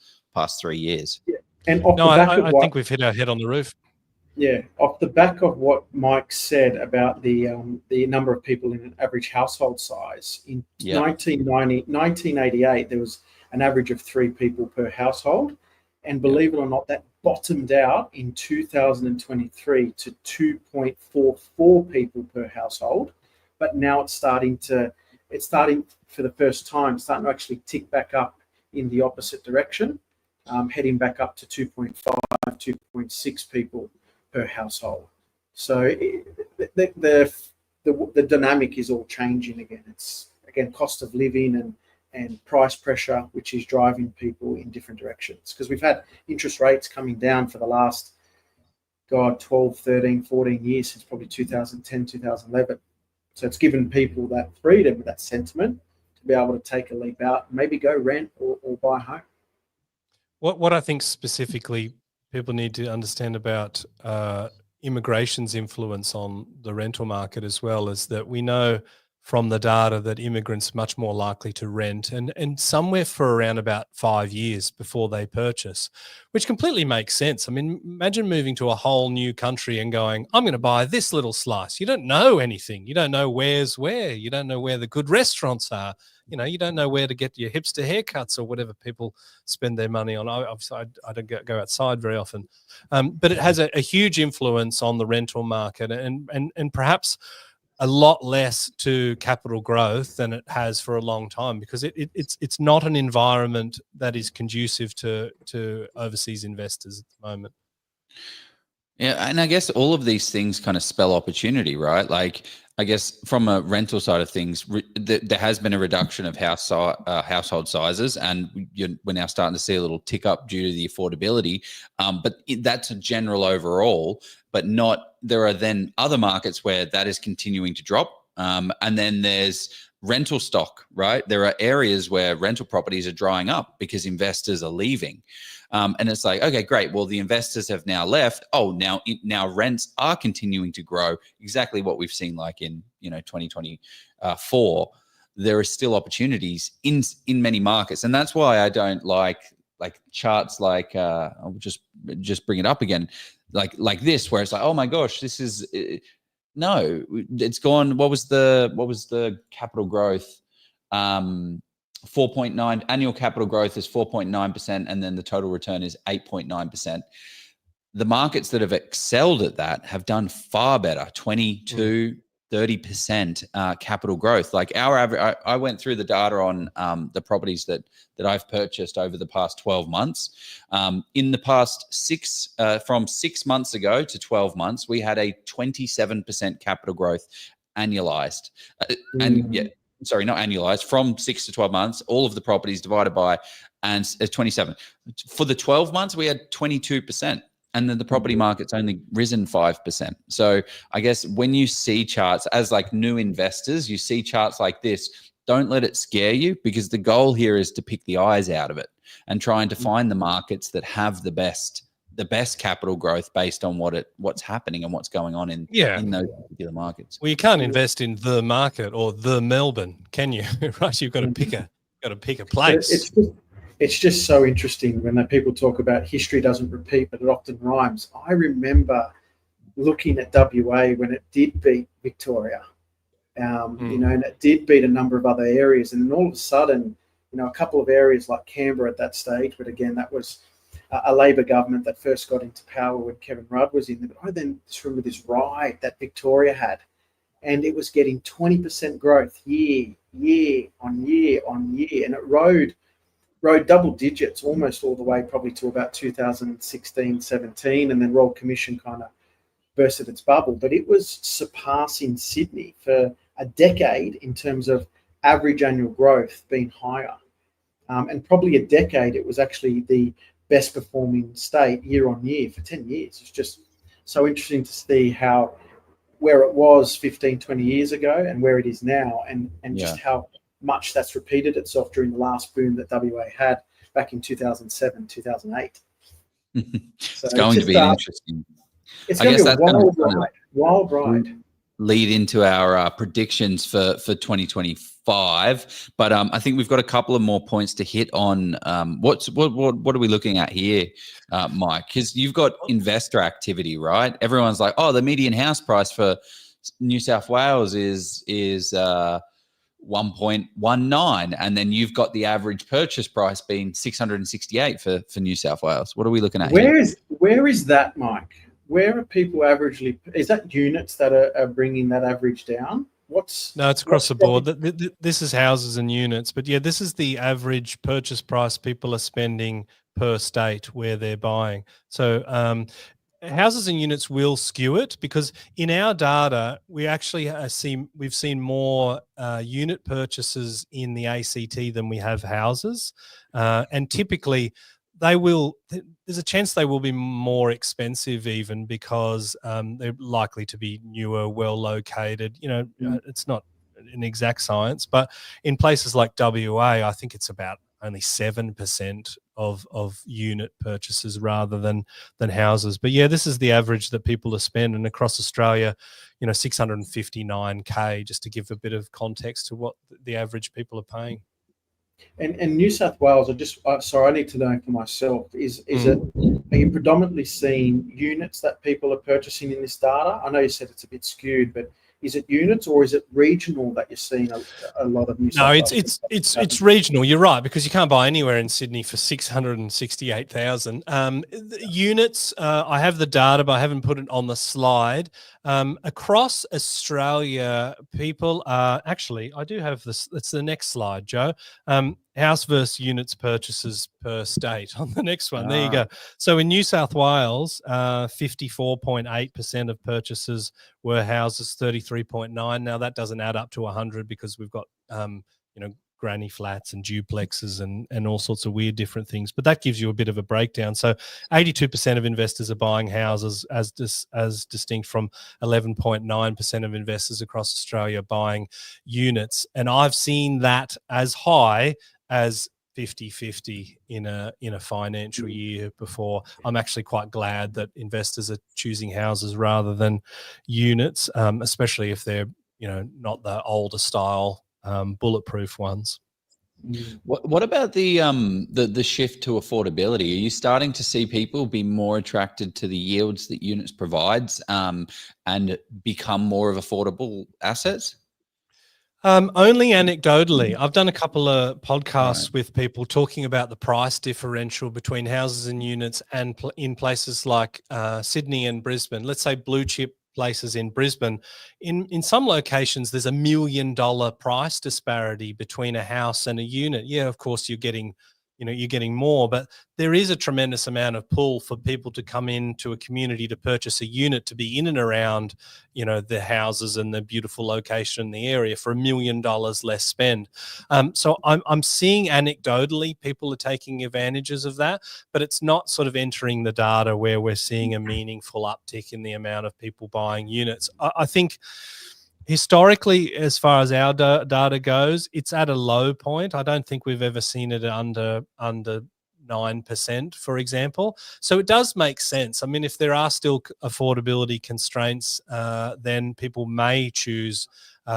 3 years. Yeah. And I think we've hit our head on the roof. Yeah, off the back of what Mike said about the number of people in an average household size, in 1988, there was an average of 3 people per household. And believe it or not, that bottomed out in 2023 to 2.44 people per household. But now it's starting for the first time, starting to actually tick back up in the opposite direction, heading back up to 2.5, 2.6 people per household. So the dynamic is all changing again. It's, again, cost of living and price pressure, which is driving people in different directions. Because we've had interest rates coming down for the last, 12, 13, 14 years, since probably 2010, 2011. So it's given people that freedom, that sentiment, to be able to take a leap out, maybe go rent or buy a home. What I think specifically people need to understand about immigration's influence on the rental market as well is that we know from the data that immigrants much more likely to rent and somewhere for around about 5 years before they purchase, which completely makes sense. I mean, imagine moving to a whole new country and going, I'm going to buy this little slice. You don't know anything. You don't know where's where. You don't know where the good restaurants are. You don't know where to get your hipster haircuts or whatever people spend their money on. I don't go outside very often. But it has a huge influence on the rental market and perhaps a lot less to capital growth than it has for a long time, because it's not an environment that is conducive to overseas investors at the moment. Yeah, and I guess all of these things kind of spell opportunity, right? Like I guess from a rental side of things, there has been a reduction of household sizes, and we're now starting to see a little tick up due to the affordability. But that's a general overall, but not. There are then other markets where that is continuing to drop, and then there's rental stock. Right, there are areas where rental properties are drying up because investors are leaving. And it's like, okay, great. Well, the investors have now left. Oh, now rents are continuing to grow. Exactly what we've seen, like in 2024. There are still opportunities in many markets, and that's why I don't like charts like I'll just bring it up again, like this, where it's like, oh my gosh, this is no, it's gone. What was the capital growth? 4.9 annual capital growth is 4.9%, and then the total return is 8.9%. The markets that have excelled at that have done far better, 22, 30% capital growth. Like our average, I went through the data on the properties that I've purchased over the past 12 months. In the past from 6 months ago to 12 months, we had a 27% capital growth annualized. And yeah, sorry, not annualized, from 6 to 12 months, all of the properties divided by, and 27. For the 12 months, we had 22%. And then the property market's only risen 5%. So I guess when you see charts as like new investors, you see charts like this, don't let it scare you, because the goal here is to pick the eyes out of it and trying to find the markets that have the best capital growth based on what's happening and what's going on in those particular markets. Well, you can't invest in the market or the Melbourne, can you? Right? You've got to pick a place. It's just so interesting when people talk about history doesn't repeat, but it often rhymes. I remember looking at WA when it did beat Victoria, and it did beat a number of other areas. And then all of a sudden, a couple of areas like Canberra at that stage, but again, that was a Labor government that first got into power when Kevin Rudd was in there. But I then just remember this ride that Victoria had, and it was getting 20% growth year on year on year, and it rode double digits almost all the way probably to about 2016, 17, and then Royal Commission kind of bursted its bubble. But it was surpassing Sydney for a decade in terms of average annual growth being higher. And probably a decade, it was actually the best performing state year on year for 10 years. It's just so interesting to see where it was 15, 20 years ago and where it is now, and just how much that's repeated itself during the last boom that WA had back in 2007, 2008. It's going to be interesting. It's going to be a wild ride. Lead into our predictions for 2025, but I think we've got a couple of more points to hit on. What are we looking at here, Mike? Because you've got investor activity, right? Everyone's like, oh, the median house price for New South Wales is 1.19, and then you've got the average purchase price being 668 for New South Wales. What are we looking at here? Where is that, Mike? Where are people averagely? Is that units that are bringing that average down? No, it's across the board. This is houses and units, but yeah, this is the average purchase price people are spending per state where they're buying. So houses and units will skew it, because in our data we actually we've seen more unit purchases in the ACT than we have houses, and typically there's a chance they will be more expensive, even because they're likely to be newer, well located. It's not an exact science, but in places like WA, I think it's about only 7% of unit purchases rather than houses. But yeah, this is the average that people are spending across Australia, 659K, just to give a bit of context to what the average people are paying. And New South Wales, I need to know for myself, are you predominantly seeing units that people are purchasing in this data? I know you said it's a bit skewed, but is it units or is it regional that you're seeing a lot of New South Wales? No, it's regional. You're right, because you can't buy anywhere in Sydney for 668,000 units. I have the data, but I haven't put it on the slide. Across Australia, people are actually. I do have this. It's the next slide, Joe. house versus units purchases per state on the next one. There you go. So in New South Wales, 54.8% of purchases were houses, 33.9. Now that doesn't add up to 100 because we've got, granny flats and duplexes and all sorts of weird different things. But that gives you a bit of a breakdown. So 82% of investors are buying houses as distinct from 11.9% of investors across Australia buying units. And I've seen that as high as 50-50 in a financial year before. I'm actually quite glad that investors are choosing houses rather than units, especially if they're not the older style bulletproof ones. What about the shift to affordability? Are you starting to see people be more attracted to the yields that units provides and become more of affordable assets? Only anecdotally. I've done a couple of podcasts with people talking about the price differential between houses and units and in places like Sydney and Brisbane. Let's say blue chip places in Brisbane. In some locations, there's $1 million price disparity between a house and a unit. Yeah, of course, you're getting more, but there is a tremendous amount of pull for people to come into a community to purchase a unit to be in and around, the houses and the beautiful location in the area for $1 million less spend. So I'm seeing anecdotally people are taking advantages of that, but it's not sort of entering the data where we're seeing a meaningful uptick in the amount of people buying units. I think historically, as far as our data goes, it's at a low point. I don't think we've ever seen it under 9%, for example. So it does make sense. I mean, if there are still affordability constraints, then people may choose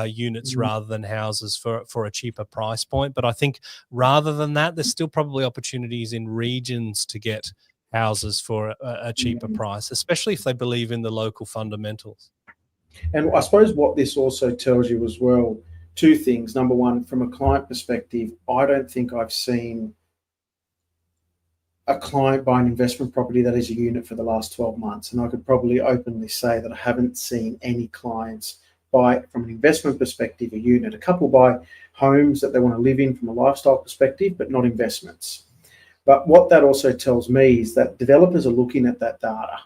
units rather than houses for a cheaper price point. But I think rather than that, there's still probably opportunities in regions to get houses for a cheaper price, especially if they believe in the local fundamentals. And I suppose what this also tells you as well, two things. Number one, from a client perspective, I don't think I've seen a client buy an investment property that is a unit for the last 12 months. And I could probably openly say that I haven't seen any clients buy, from an investment perspective, a unit. A couple buy homes that they want to live in from a lifestyle perspective, but not investments. But what that also tells me is that developers are looking at that data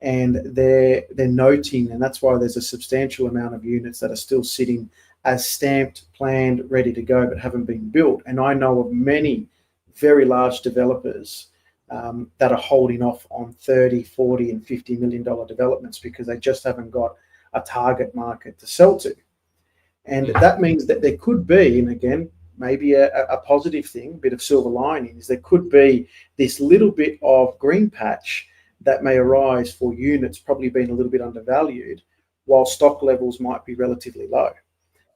and they're noting, and that's why there's a substantial amount of units that are still sitting as stamped, planned, ready to go, but haven't been built. And I know of many very large developers that are holding off on 30, 40, and $50 million developments because they just haven't got a target market to sell to. And that means that there could be, and again, maybe a positive thing, a bit of silver lining, is there could be this little bit of green patch that may arise for units probably being a little bit undervalued while stock levels might be relatively low.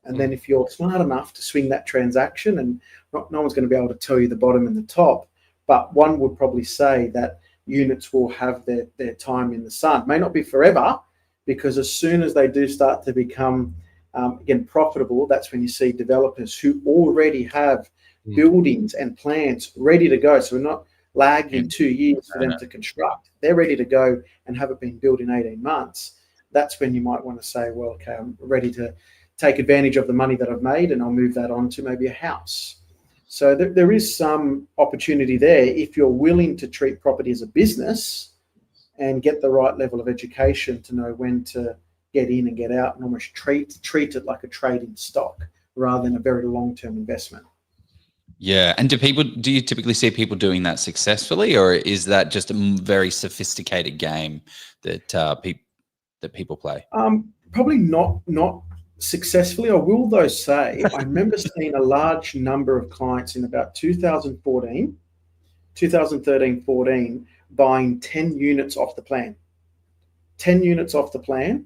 And then if you're smart enough to swing that transaction, and no one's going to be able to tell you the bottom and the top, but one would probably say that units will have their time in the sun. May not be forever, because as soon as they do start to become, again, profitable, that's when you see developers who already have buildings and plants ready to go. So we're not lagging 2 years for them to construct. They're ready to go and have it been built in 18 months. That's when you might want to say, well, okay, I'm ready to take advantage of the money that I've made and I'll move that on to maybe a house. So there is some opportunity there if you're willing to treat property as a business and get the right level of education to know when to get in and get out and almost treat it like a trading stock rather than a very long-term investment. Yeah. And do you typically see people doing that successfully, or is that just a very sophisticated game that people play? Probably not successfully. I will though say I remember seeing a large number of clients in about 2013-14 buying 10 units off the plan. 10 units off the plan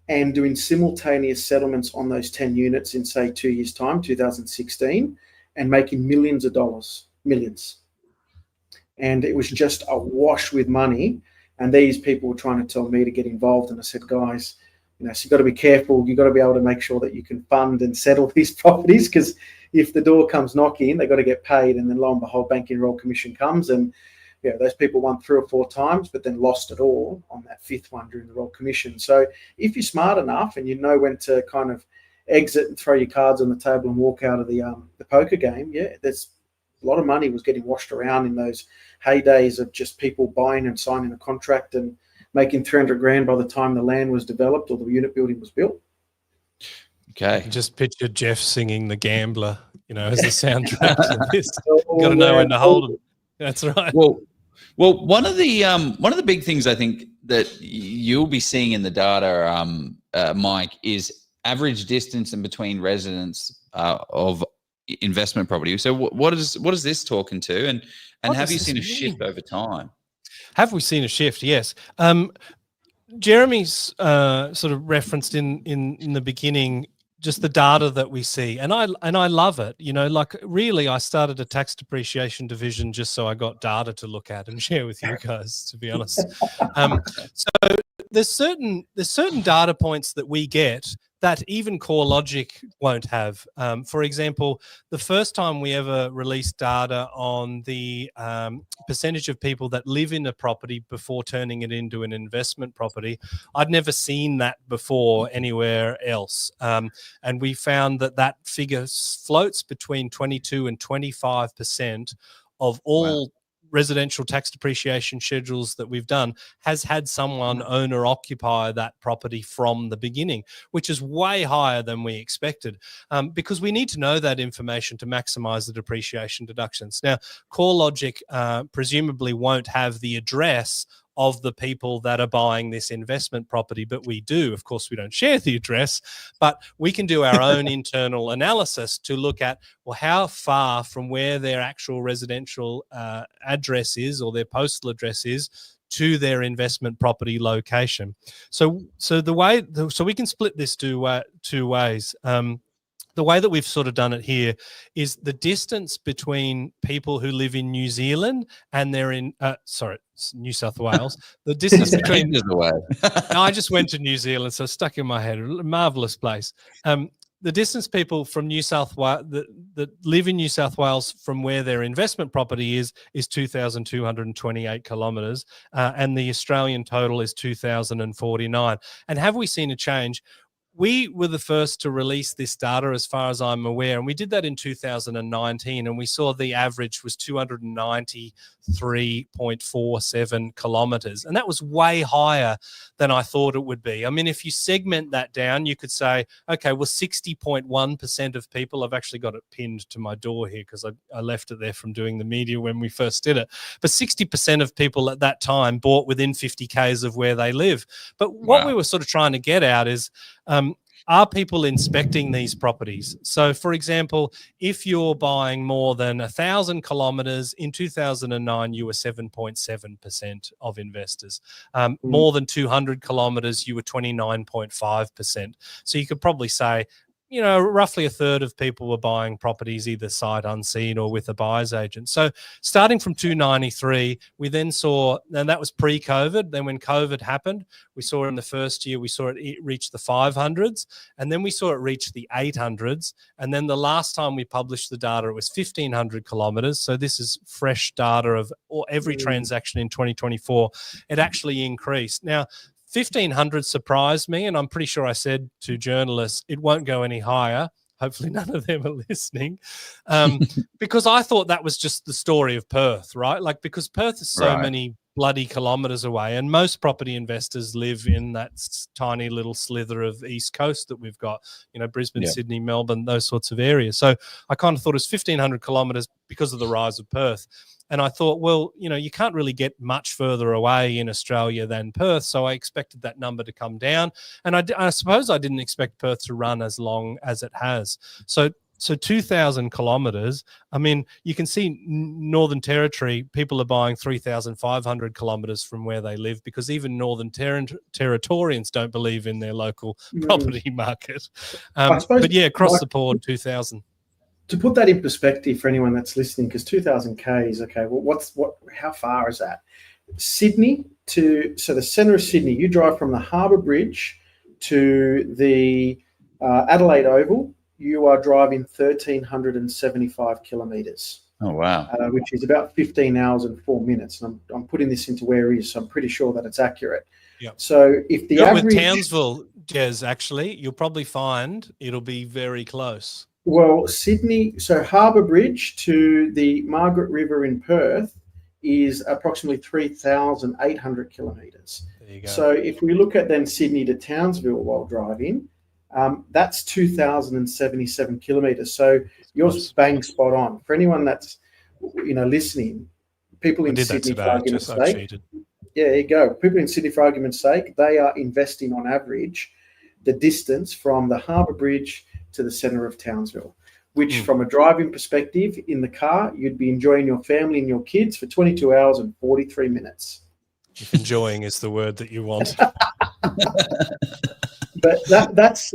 and doing simultaneous settlements on those 10 units in, say, 2 years' time, 2016, and making millions of dollars, millions. And it was just awash with money. And these people were trying to tell me to get involved. And I said, guys, so you've got to be careful. You've got to be able to make sure that you can fund and settle these properties, because if the door comes knocking, they've got to get paid. And then lo and behold, banking roll commission comes, and those people won 3 or 4 times, but then lost it all on that 5th one during the roll commission. So if you're smart enough and you know when to kind of exit and throw your cards on the table and walk out of the poker game, there's a lot of money was getting washed around in those heydays of just people buying and signing a contract and making 300 grand by the time the land was developed or the unit building was built. Okay. Just picture Jeff singing The Gambler, as the soundtrack to this. Got to know when to hold them. That's right. Well, one of the big things I think that you'll be seeing in the data, Mike, is average distance in between residents of investment property. So what is this talking to? And have you seen a shift over time? Have we seen a shift? Yes. Jeremy's sort of referenced in the beginning just the data that we see, and I love it. Like really, I started a tax depreciation division just so I got data to look at and share with you guys. To be honest, so there's certain data points that we get that even Corelogic won't have. For example, the first time we ever released data on the percentage of people that live in a property before turning it into an investment property, I'd never seen that before anywhere else. And we found that figure floats between 22 and 25% of all residential tax depreciation schedules that we've done has had someone own or occupy that property from the beginning, which is way higher than we expected, because we need to know that information to maximize the depreciation deductions. Now, Corelogic presumably won't have the address of the people that are buying this investment property, but we do. Of course, we don't share the address, but we can do our own internal analysis to look at, well, how far from where their actual residential address is or their postal address is to their investment property location. So we can split this two ways. The way that we've sort of done it here is the distance between people who live in New Zealand and they're in, New South Wales. The distance between. No, I just went to New Zealand, so stuck in my head. Marvelous place. The distance people from New South Wales that live in New South Wales from where their investment property is 2,228 kilometres, and the Australian total is 2,049. And have we seen a change? We were the first to release this data as far as I'm aware, and we did that in 2019, and we saw the average was 293.47 kilometres, and that was way higher than I thought it would be. I mean, if you segment that down, you could say, okay, well, 60.1% of people, I've actually got it pinned to my door here because I left it there from doing the media when we first did it, but 60% of people at that time bought within 50 Ks of where they live. But what we were sort of trying to get at is, are people inspecting these properties? So, for example, if you're buying more than 1,000 kilometres, in 2009, you were 7.7% of investors. More than 200 kilometres, you were 29.5%. So you could probably say, roughly a third of people were buying properties either sight unseen or with a buyer's agent. So starting from 293, we then saw, and that was pre-COVID. Then when COVID happened, we saw in the first year, we saw it reach the 500s, and then we saw it reach the 800s. And then the last time we published the data, it was 1,500 kilometres. So this is fresh data of every transaction in 2024. It actually increased. Now, 1,500 surprised me, and I'm pretty sure I said to journalists, it won't go any higher. Hopefully none of them are listening, because I thought that was just the story of Perth, right? Like, because Perth is so many bloody kilometres away, and most property investors live in that tiny little slither of East Coast that we've got, Brisbane, Sydney, Melbourne, those sorts of areas. So I kind of thought it was 1,500 kilometres because of the rise of Perth. And I thought, well, you can't really get much further away in Australia than Perth. So I expected that number to come down. And I suppose I didn't expect Perth to run as long as it has. So 2,000 kilometres, I mean, you can see Northern Territory, people are buying 3,500 kilometres from where they live, because even Northern Territorians don't believe in their local property market. But yeah, across the board, 2,000. To put that in perspective for anyone that's listening, because 2,000 Ks, okay, well, how far is that? Sydney the centre of Sydney, you drive from the Harbour Bridge to the Adelaide Oval, you are driving 1,375 kilometres. Oh, wow. Which is about 15 hours and 4 minutes. And I'm putting this into areas, so I'm pretty sure that it's accurate. Yep. So if the average... With Townsville, Jez, actually, you'll probably find it'll be very close. Well, Sydney, so Harbour Bridge to the Margaret River in Perth is approximately 3,800 kilometres. There you go. So if we look at then Sydney to Townsville while driving, that's 2,077 kilometres. So you're bang spot on. For anyone that's listening, people in Sydney, for argument's sake, yeah, there you go. People in Sydney, for argument's sake, they are investing on average the distance from the Harbour Bridge to the centre of Townsville, which from a driving perspective in the car, you'd be enjoying your family and your kids for 22 hours and 43 minutes. If enjoying is the word that you want. But that's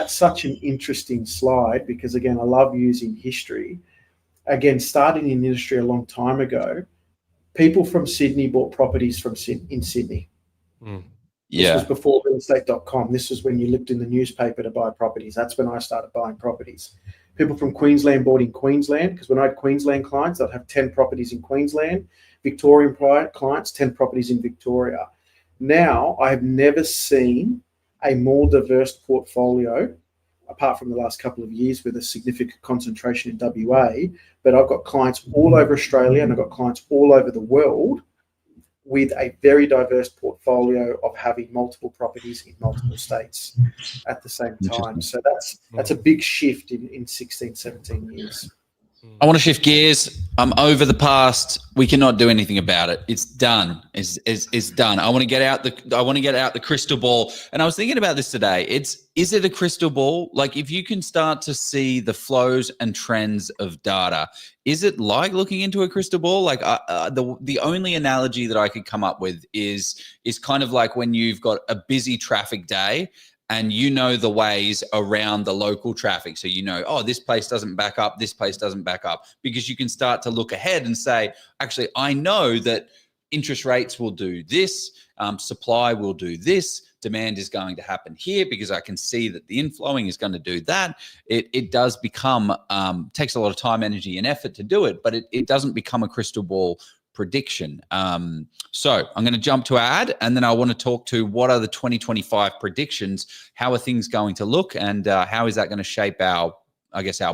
such an interesting slide because, again, I love using history. Again, starting in the industry a long time ago, people from Sydney bought properties in Sydney. This was before realestate.com. This was when you looked in the newspaper to buy properties. That's when I started buying properties. People from Queensland bought in Queensland because when I had Queensland clients, I'd have 10 properties in Queensland. Victorian clients, 10 properties in Victoria. Now, I have never seen a more diverse portfolio, apart from the last couple of years with a significant concentration in WA, but I've got clients all over Australia and I've got clients all over the world with a very diverse portfolio of having multiple properties in multiple states at the same time. So that's a big shift in 16, 17 years. I want to shift gears. Over the past, we cannot do anything about it. It's done. It's done. I want to get out the crystal ball. And I was thinking about this today. Is it a crystal ball? Like if you can start to see the flows and trends of data, is it like looking into a crystal ball? Like the only analogy that I could come up with is kind of like when you've got a busy traffic day and you know the ways around the local traffic. So you know, oh, this place doesn't back up, this place doesn't back up, because you can start to look ahead and say, actually, I know that interest rates will do this, supply will do this, demand is going to happen here because I can see that the inflowing is going to do that. It does become, takes a lot of time, energy, and effort to do it, but it doesn't become a crystal ball prediction. So I'm going to jump to our ad, and then I want to talk to what are the 2025 predictions, how are things going to look, and how is that going to shape our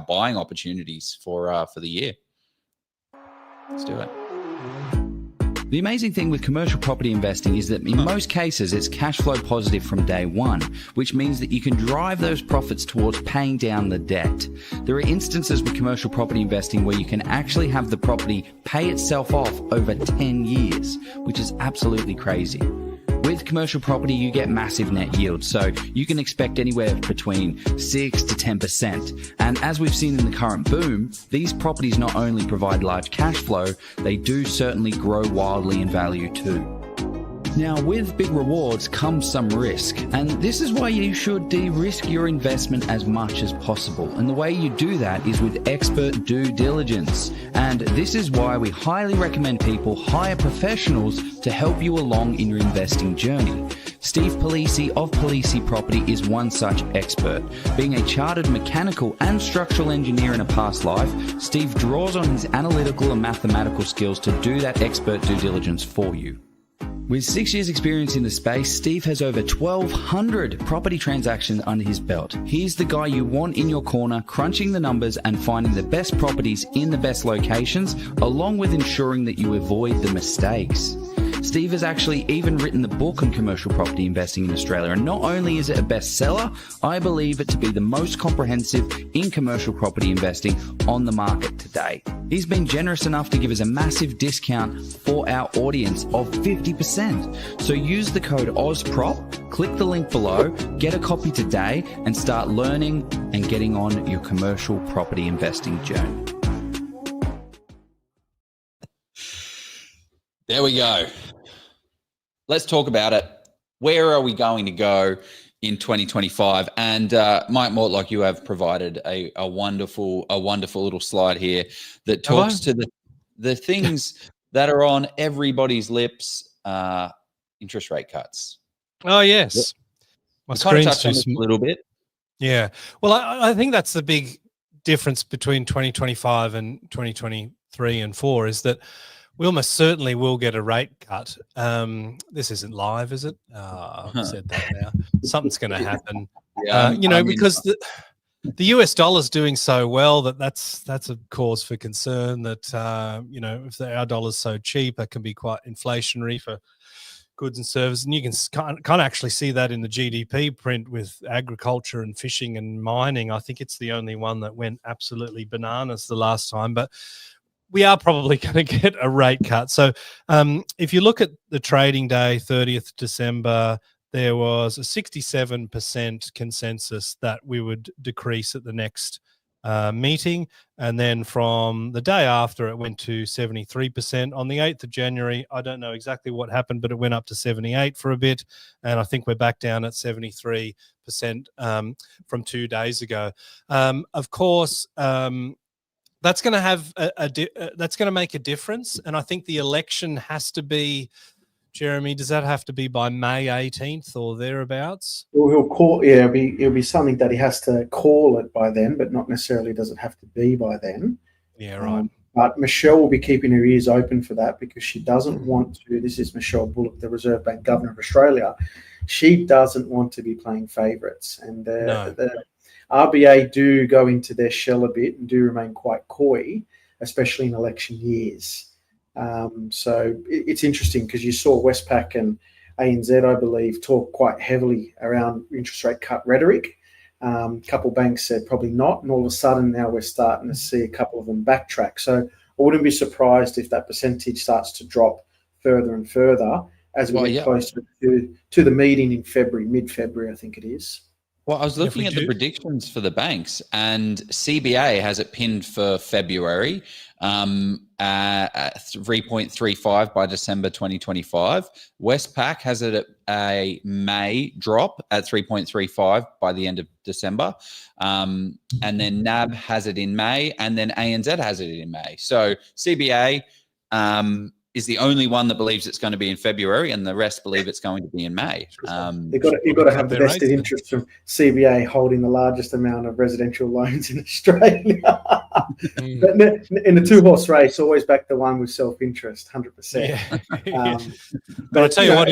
buying opportunities for the year. Let's do it. The amazing thing with commercial property investing is that in most cases, it's cash flow positive from day one, which means that you can drive those profits towards paying down the debt. There are instances with commercial property investing where you can actually have the property pay itself off over 10 years, which is absolutely crazy. With commercial property, you get massive net yield, so you can expect anywhere between 6 to 10%. And as we've seen in the current boom, these properties not only provide large cash flow, they do certainly grow wildly in value too. Now, with big rewards comes some risk, and this is why you should de-risk your investment as much as possible. And the way you do that is with expert due diligence. And this is why we highly recommend people hire professionals to help you along in your investing journey. Steve Polisi of Polisi Property is one such expert. Being a chartered mechanical and structural engineer in a past life, Steve draws on his analytical and mathematical skills to do that expert due diligence for you. With 6 years experience in the space, Steve has over 1,200 property transactions under his belt. He's the guy you want in your corner, crunching the numbers and finding the best properties in the best locations, along with ensuring that you avoid the mistakes. Steve has actually even written the book on commercial property investing in Australia, and not only is it a bestseller, I believe it to be the most comprehensive in commercial property investing on the market today. He's been generous enough to give us a massive discount for our audience of 50%. So use the code OZPROP, click the link below, get a copy today, and start learning and getting on your commercial property investing journey. There we go. Let's talk about it. Where are we going to go in 2025? And Mike Mortlock, you have provided a wonderful little slide here that talks to the things that are on everybody's lips. Interest rate cuts. Oh yes, my screen's too small. A little bit. Yeah. Well, I think that's the big difference between 2025 and 2023 and 4 is that we almost certainly will get a rate cut. This isn't live, is it? I've said that now. Something's going to happen. Yeah, because the US dollar's doing so well that's a cause for concern that, you know, if our dollar's so cheap, it can be quite inflationary for goods and services. And you can kind of actually see that in the GDP print with agriculture and fishing and mining. I think it's the only one that went absolutely bananas the last time. But we are probably going to get a rate cut. So if you look at the trading day, 30th December, there was a 67% consensus that we would decrease at the next meeting. And then from the day after, it went to 73%. On the 8th of January, I don't know exactly what happened, but it went up to 78 for a bit. And I think we're back down at 73% from 2 days ago. Of course, that's going to have that's going to make a difference. And I think the election has to be, Jeremy, does that have to be by May 18th or thereabouts? Well, he'll call. Yeah, it'll be something that he has to call it by then, but not necessarily does it have to be by then. Yeah, right. But Michelle will be keeping her ears open for that because she doesn't want to. This is Michelle Bullock, the Reserve Bank Governor of Australia. She doesn't want to be playing favourites, and the RBA do go into their shell a bit and do remain quite coy, especially in election years. So it's interesting because you saw Westpac and ANZ, I believe, talk quite heavily around interest rate cut rhetoric. A couple of banks said probably not, and all of a sudden now we're starting to see a couple of them backtrack. So I wouldn't be surprised if that percentage starts to drop further and further as we get closer to the meeting in February, mid-February, I think it is. Well, I was looking at the predictions for the banks, and CBA has it pinned for February at 3.35 by December 2025. Westpac has it at a May drop at 3.35 by the end of December. And then NAB has it in May, and then ANZ has it in May. So CBA is the only one that believes it's going to be in February, and the rest believe it's going to be in May. You've got to have the vested interest from CBA holding the largest amount of residential loans in Australia. But in the two-horse race, always back the one with self-interest, 100%. Yeah. But I tell you what,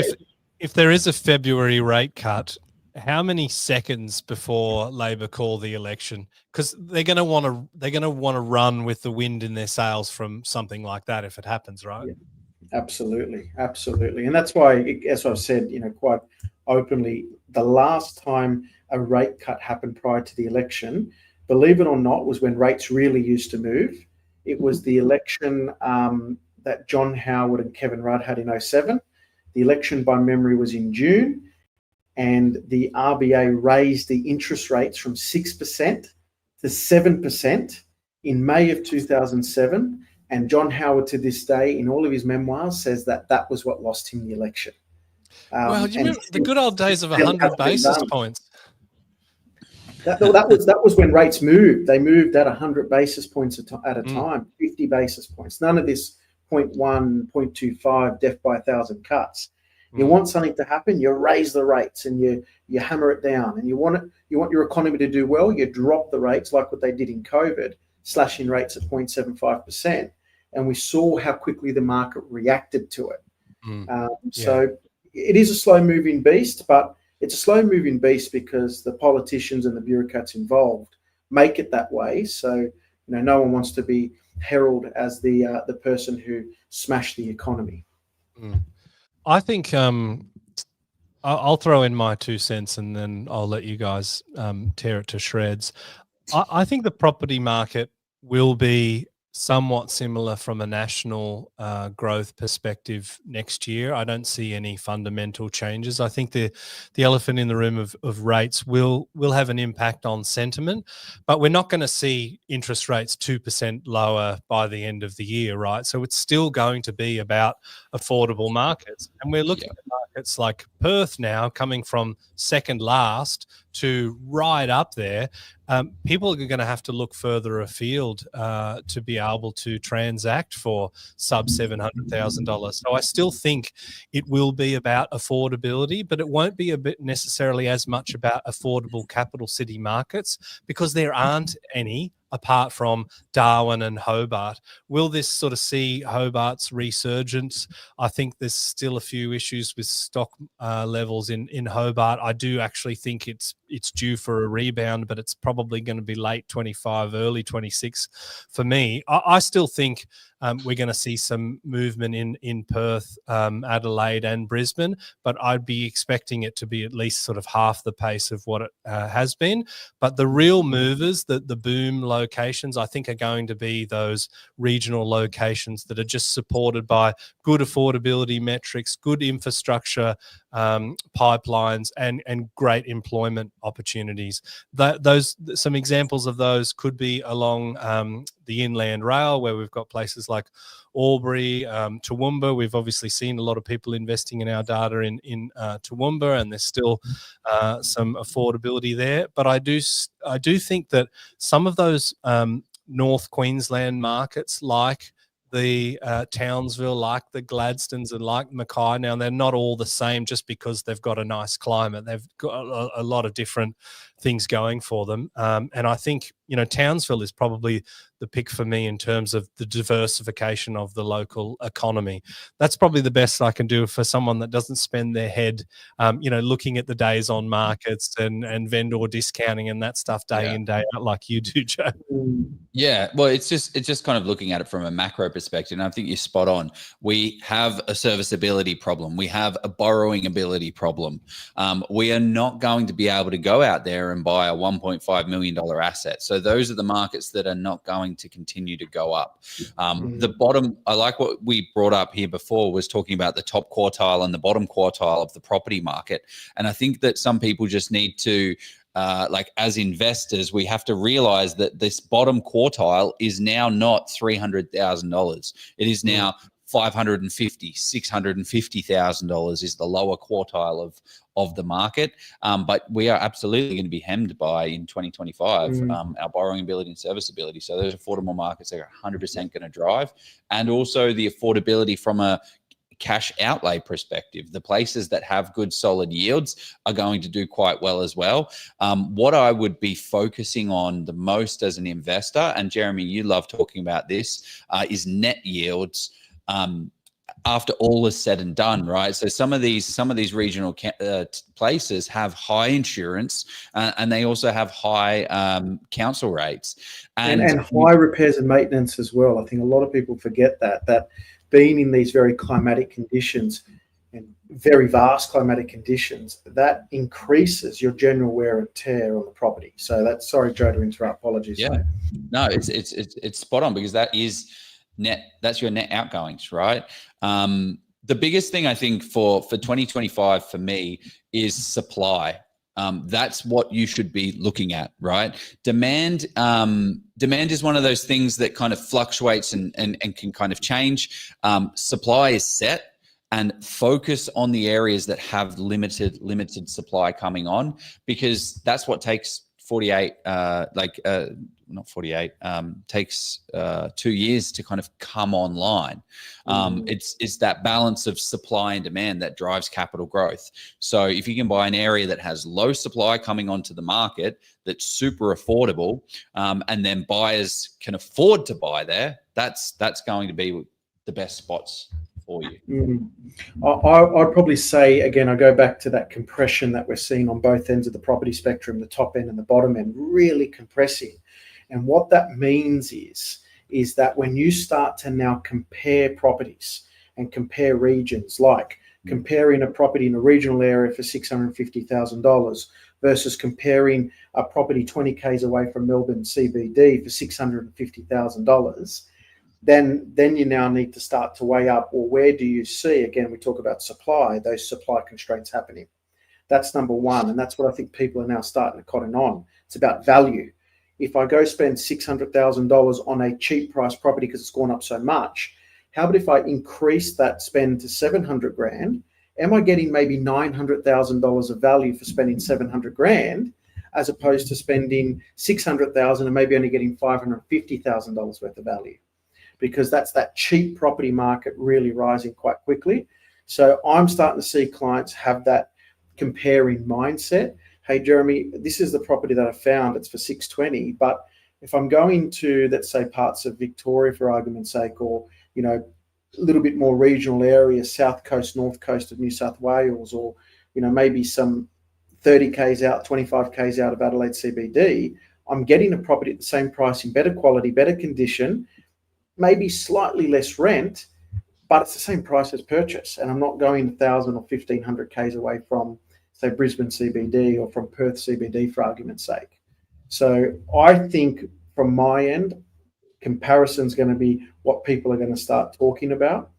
if there is a February rate cut, how many seconds before Labor call the election? Because they're going to want to run with the wind in their sails from something like that if it happens, right? Yeah, absolutely, and that's why, as I've said, quite openly, the last time a rate cut happened prior to the election, believe it or not, was when rates really used to move. It was the election that John Howard and Kevin Rudd had in 2007. The election, by memory, was in June. And the RBA raised the interest rates from 6% to 7% in May of 2007. And John Howard, to this day, in all of his memoirs, says that was what lost him the election. Well, you remember the good old days of 100 basis points? That was when rates moved. They moved at 100 basis points at a time, 50 basis points. None of this 0.1, 0.25 death by 1,000 cuts. You want something to happen, you raise the rates and you hammer it down. And you want your economy to do well, you drop the rates like what they did in COVID, slashing rates at 0.75%. And we saw how quickly the market reacted to it. So it is a slow-moving beast, but it's a slow-moving beast because the politicians and the bureaucrats involved make it that way. So no one wants to be heralded as the person who smashed the economy. I think I'll throw in my 2 cents and then I'll let you guys tear it to shreds. I think the property market will be somewhat similar from a national growth perspective next year. I don't see any fundamental changes. I think the elephant in the room of rates will have an impact on sentiment, but we're not going to see interest rates 2% lower by the end of the year, right? So it's still going to be about affordable markets. And we're looking at markets like Perth now coming from second last to right up there. People are going to have to look further afield to be able to transact for sub $700,000. So I still think it will be about affordability, but it won't be necessarily as much about affordable capital city markets because there aren't any apart from Darwin and Hobart. Will this sort of see Hobart's resurgence? I think there's still a few issues with stock levels in Hobart. I do actually think it's due for a rebound, but it's probably going to be late 25, early 26 for me. I still think we're going to see some movement in Perth, Adelaide and Brisbane, but I'd be expecting it to be at least sort of half the pace of what it has been. But the real movers, the boom locations, I think are going to be those regional locations that are just supported by good affordability metrics, good infrastructure pipelines, and great employment opportunities. Some examples of those could be along the Inland Rail, where we've got places like Albury, Toowoomba. We've obviously seen a lot of people investing in our data in Toowoomba, and there's still some affordability there. But I do think that some of those North Queensland markets, like the Townsville, like the Gladstones and like Mackay, now they're not all the same just because they've got a nice climate. They've got a lot of different things going for them. And I think, Townsville is probably the pick for me in terms of the diversification of the local economy. That's probably the best I can do for someone that doesn't spend their head, looking at the days on markets and vendor discounting and that stuff day in, day out like you do, Joe. Yeah, well, it's just kind of looking at it from a macro perspective, and I think you're spot on. We have a serviceability problem. We have a borrowing ability problem. We are not going to be able to go out there and buy a $1.5 million asset. So those are the markets that are not going to continue to go up. The bottom, I like what we brought up here before, was talking about the top quartile and the bottom quartile of the property market. And I think that some people just need to, as investors, we have to realize that this bottom quartile is now not $300,000. It is now $550,000, $650,000 is the lower quartile of the market. But we are absolutely going to be hemmed by, in 2025, our borrowing ability and serviceability. So those affordable markets are 100% going to drive. And also the affordability from a cash outlay perspective. The places that have good solid yields are going to do quite well as well. What I would be focusing on the most as an investor, and Jeremy, you love talking about this, is net yields after all is said and done, right? So some of these regional places have high insurance, and they also have high council rates and high repairs and maintenance as well. I think a lot of people forget that being in these very climatic conditions and very vast climatic conditions, that increases your general wear and tear on the property. So that's, sorry, Joe, to interrupt. Apologies. Yeah, no, it's spot on, because that's your net outgoings, right? The biggest thing I think for 2025 for me is supply. That's what you should be looking at, right? Demand is one of those things that kind of fluctuates and can kind of change. Supply is set, and focus on the areas that have limited supply coming on, because that's what takes 2 years to kind of come online. It's that balance of supply and demand that drives capital growth. So if you can buy an area that has low supply coming onto the market, that's super affordable, and then buyers can afford to buy there, that's going to be the best spots for you. I'd probably say, again, I go back to that compression that we're seeing on both ends of the property spectrum, the top end and the bottom end, really compressing. And what that means is that when you start to now compare properties and compare regions, like comparing a property in a regional area for $650,000 versus comparing a property 20 k's away from Melbourne CBD for $650,000, then you now need to start to weigh up, well, where do you see, again, we talk about supply, those supply constraints happening. That's number one. And that's what I think people are now starting to cotton on. It's about value. If I go spend $600,000 on a cheap price property because it's gone up so much, how about if I increase that spend to $700,000? Am I getting maybe $900,000 of value for spending $700,000, as opposed to spending $600,000 and maybe only getting $550,000 worth of value? Because that's that cheap property market really rising quite quickly. So I'm starting to see clients have that comparing mindset. Hey, Jeremy, this is the property that I found. It's for $620,000, but If I'm going to, let's say, parts of Victoria, for argument's sake, or, you know, a little bit more regional areas, south coast, north coast of New South Wales, or, you know, maybe some 30 k's out, 25 k's out of Adelaide CBD, I'm getting a property at the same price in better quality, better condition, maybe slightly less rent, but it's the same price as purchase. And I'm not going 1,000 or 1,500 k's away from, say, Brisbane CBD or from Perth CBD, for argument's sake. So I think from my end, comparison is going to be what people are going to start talking about.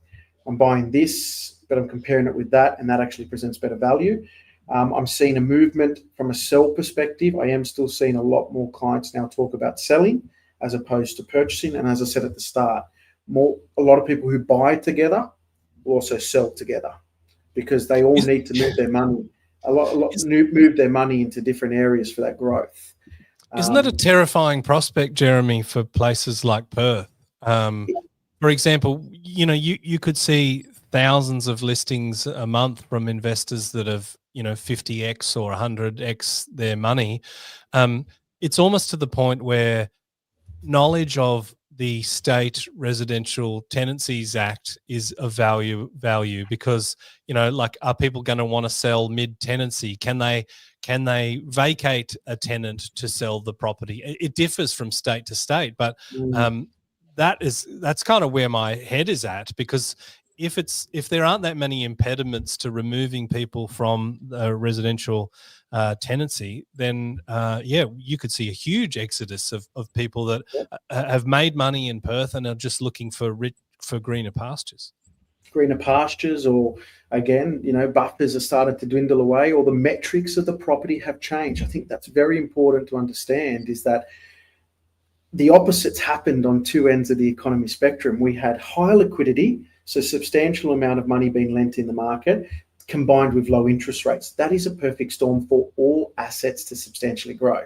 I'm buying this, but I'm comparing it with that, and that actually presents better value. I'm seeing a movement from a sell perspective. I am still seeing a lot more clients now talk about selling as opposed to purchasing. And as I said at the start, a lot of people who buy together will also sell together, because they all need to move their money. Move their money into different areas for that growth. Isn't that a terrifying prospect, Jeremy, for places like Perth? For example, you know, you could see thousands of listings a month from investors that have, you know, 50x or 100x their money. It's almost to the point where knowledge of the State Residential Tenancies Act is of value because, you know, like, are people going to want to sell mid-tenancy? Can they vacate a tenant to sell the property? It differs from state to state, but that's kind of where my head is at, because if there aren't that many impediments to removing people from the residential tenancy, then you could see a huge exodus of people that have made money in Perth and are just looking for greener pastures. Greener pastures, or again, you know, buffers have started to dwindle away, or the metrics of the property have changed. I think that's very important to understand, is that the opposites happened on two ends of the economy spectrum. We had high liquidity, so substantial amount of money being lent in the market, combined with low interest rates. That is a perfect storm for all assets to substantially grow.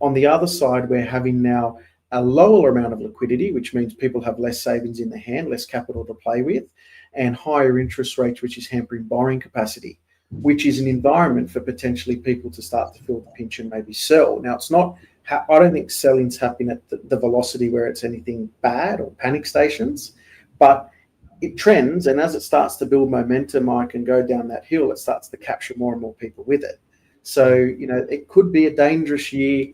On the other side, we're having now a lower amount of liquidity, which means people have less savings in their hand, less capital to play with, and higher interest rates, which is hampering borrowing capacity, which is an environment for potentially people to start to feel the pinch and maybe sell. Now, it's not, I don't think selling's happening at the velocity where it's anything bad or panic stations, but it trends, and as it starts to build momentum, Mike, and go down that hill, it starts to capture more and more people with it. So, you know, it could be a dangerous year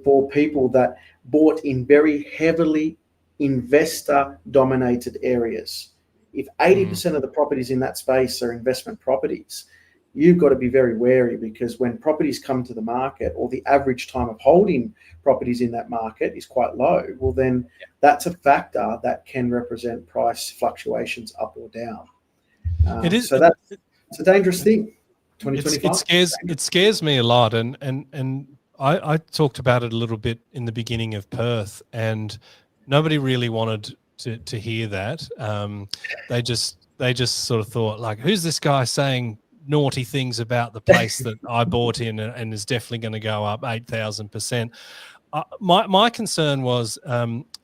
for people that bought in very heavily investor-dominated areas. If 80% of the properties in that space are investment properties, you've got to be very wary, because when properties come to the market, or the average time of holding properties in that market is quite low, well, then that's a factor that can represent price fluctuations up or down. It is. So it's a dangerous thing. 2025. It scares me a lot, and I talked about it a little bit in the beginning of Perth, and nobody really wanted to hear that. They just sort of thought, like, who's this guy saying naughty things about the place that I bought in and is definitely going to go up 8,000%. My concern was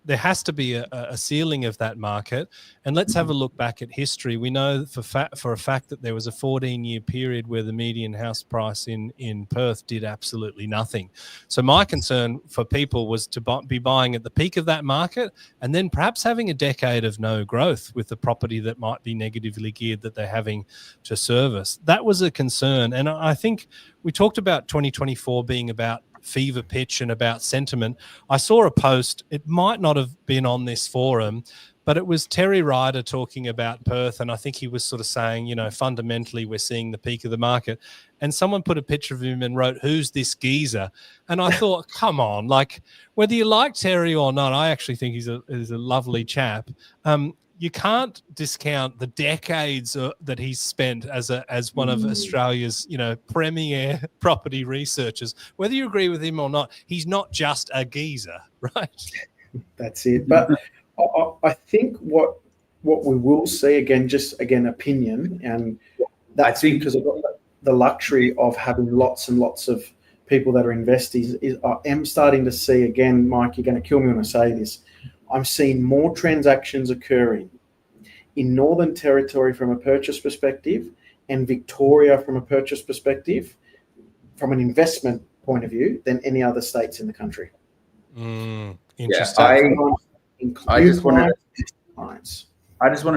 there has to be a ceiling of that market. And let's have a look back at history. We know for a fact that there was a 14-year period where the median house price in Perth did absolutely nothing. So my concern for people was to be buying at the peak of that market, and then perhaps having a decade of no growth with the property that might be negatively geared that they're having to service. That was a concern. And I think we talked about 2024 being about fever pitch and about sentiment. I saw a post, it might not have been on this forum, but it was Terry Ryder talking about Perth, and I think he was sort of saying, you know, fundamentally we're seeing the peak of the market. And someone put a picture of him and wrote, "Who's this geezer?" And I thought, come on, like, whether you like Terry or not, I actually think he's a lovely chap. You can't discount the decades that he's spent as one of Australia's, you know, premier property researchers. Whether you agree with him or not, he's not just a geezer, right? That's it. But I think what we will see, again, opinion, and that's because I've got the luxury of having lots and lots of people that are investors. I am starting to see, again, Mike, you're going to kill me when I say this, I'm seeing more transactions occurring in Northern Territory from a purchase perspective, and Victoria from a purchase perspective, from an investment point of view, than any other states in the country. Interesting. I just wanted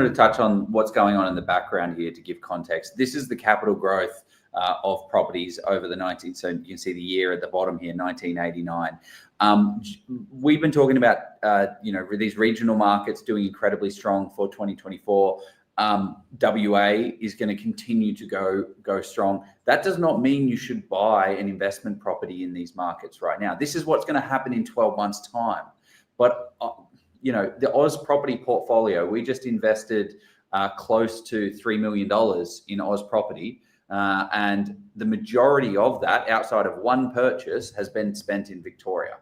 to touch on what's going on in the background here to give context. This is the capital growth of properties over the 19th. So you can see the year at the bottom here, 1989. We've been talking about these regional markets doing incredibly strong for 2024. WA is going to continue to go strong. That does not mean you should buy an investment property in these markets right now. This is what's going to happen in 12 months' time. But the Oz property portfolio, we just invested close to $3 million in Oz property. And the majority of that, outside of one purchase, has been spent in Victoria,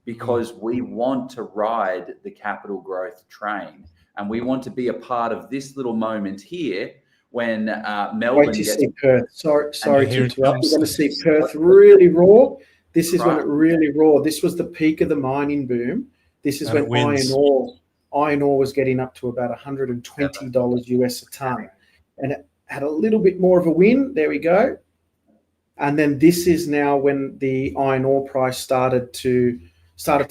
because we want to ride the capital growth train, and we want to be a part of this little moment here when Melbourne Wait to see Perth. Sorry to interrupt. We're going to see Perth really raw. This is when it really raw. This was the peak of the mining boom. This is when iron ore was getting up to about $120 US a ton, and it had a little bit more of a win. There we go. And then this is now when the iron ore price started to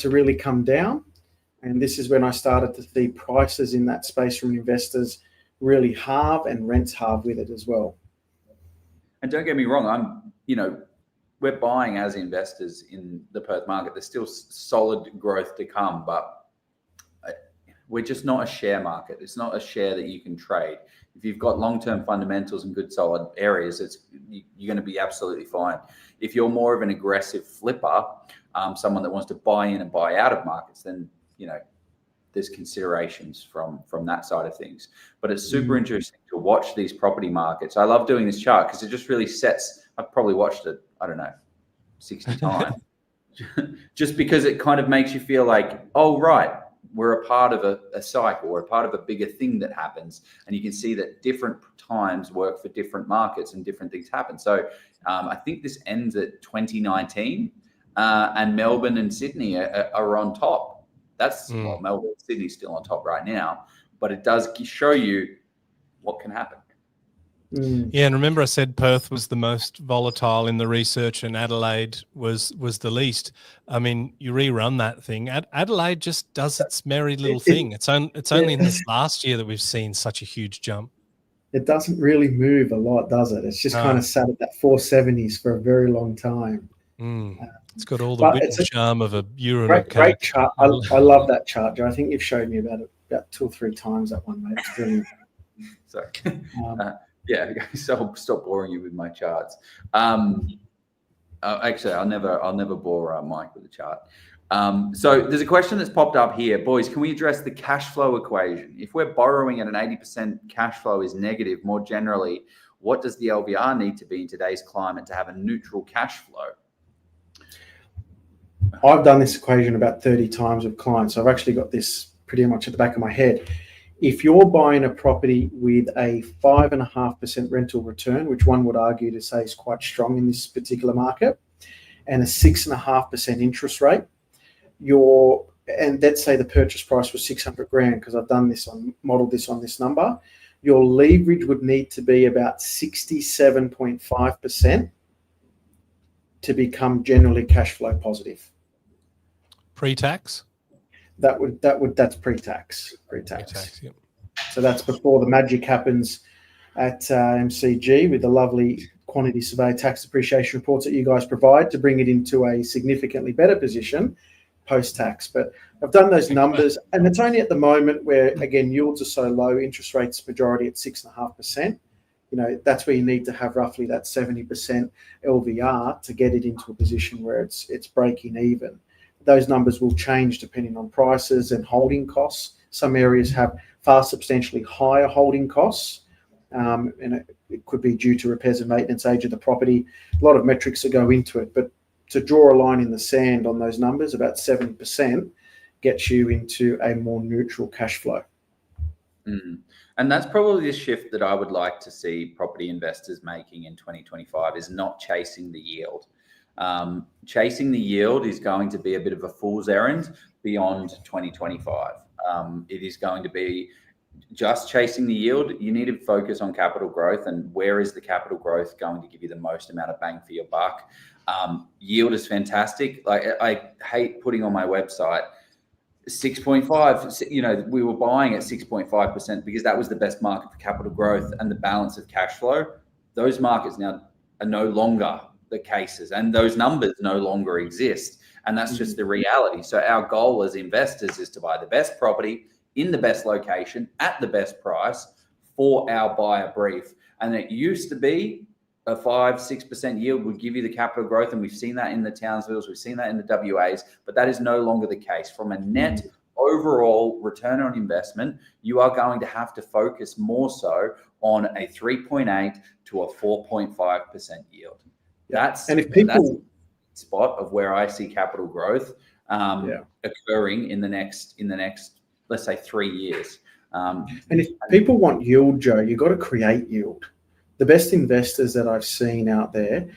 really come down. And this is when I started to see prices in that space from investors really halve, and rents halve with it as well. And don't get me wrong, we're buying as investors in the Perth market. There's still solid growth to come, but we're just not a share market. It's not a share that you can trade. If you've got long-term fundamentals and good solid areas, you're going to be absolutely fine. If you're more of an aggressive flipper, someone that wants to buy in and buy out of markets, then there's considerations from that side of things. But it's super interesting to watch these property markets. I love doing this chart because it just really sets. I've probably watched it, 60 times, just because it kind of makes you feel like, oh right, we're a part of a cycle, we're a part of a bigger thing that happens, and you can see that different times work for different markets and different things happen. So I think this ends at 2019, and Melbourne and Sydney are on top. Well, Melbourne and Sydney's still on top right now, but it does show you what can happen. Yeah, and remember I said Perth was the most volatile in the research and Adelaide was the least. I mean, you rerun that thing. Adelaide just does its merry little thing. It's only in this last year that we've seen such a huge jump. It doesn't really move a lot, does it? It's just kind of sat at that 470s for a very long time. It's got all the wit and charm of a euro. Great chart. I love that chart, Joe. I think you've showed me about 2 or 3 times that one, mate. It's brilliant. Sorry. Yeah, so stop boring you with my charts. Actually, I'll never bore Mike with a chart. So there's a question that's popped up here. Boys, can we address the cash flow equation? If we're borrowing at an 80% cash flow is negative, more generally, what does the LVR need to be in today's climate to have a neutral cash flow? I've done this equation about 30 times with clients. So I've actually got this pretty much at the back of my head. If you're buying a property with a 5.5% rental return, which one would argue to say is quite strong in this particular market, and a 6.5% interest rate, and let's say the purchase price was 600 grand, because I've modeled this on this number, your leverage would need to be about 67.5% to become generally cash flow positive. Pre-tax? That's pre-tax. Yep. So that's before the magic happens at MCG with the lovely quantity survey tax depreciation reports that you guys provide to bring it into a significantly better position post-tax. But I've done those numbers, and it's only at the moment where, again, yields are so low, interest rates majority at 6.5%. That's where you need to have roughly that 70% LVR to get it into a position where it's breaking even. Those numbers will change depending on prices and holding costs. Some areas have far substantially higher holding costs, and it could be due to repairs and maintenance, age of the property, a lot of metrics that go into it. But to draw a line in the sand on those numbers, about 70% gets you into a more neutral cash flow. And that's probably the shift that I would like to see property investors making in 2025, is not chasing the yield. Chasing the yield is going to be a bit of a fool's errand beyond 2025. It is going to be just chasing the yield. You need to focus on capital growth, and where is the capital growth going to give you the most amount of bang for your buck? Yield is fantastic. Like, I hate putting on my website 6.5. You know, we were buying at 6.5% because that was the best market for capital growth and the balance of cash flow. Those markets now are no longer the cases, and those numbers no longer exist. And that's just the reality. So our goal as investors is to buy the best property in the best location at the best price for our buyer brief. And it used to be a 5-6% yield would give you the capital growth. And we've seen that in the Townsvilles, we've seen that in the WAs, but that is no longer the case. From a net overall return on investment, you are going to have to focus more so on a 3.8 to a 4.5% yield. That's, and if people, that's the spot of where I see capital growth occurring in the next, let's say 3 years. And if people want yield, Joe, you've got to create yield. The best investors that I've seen out there,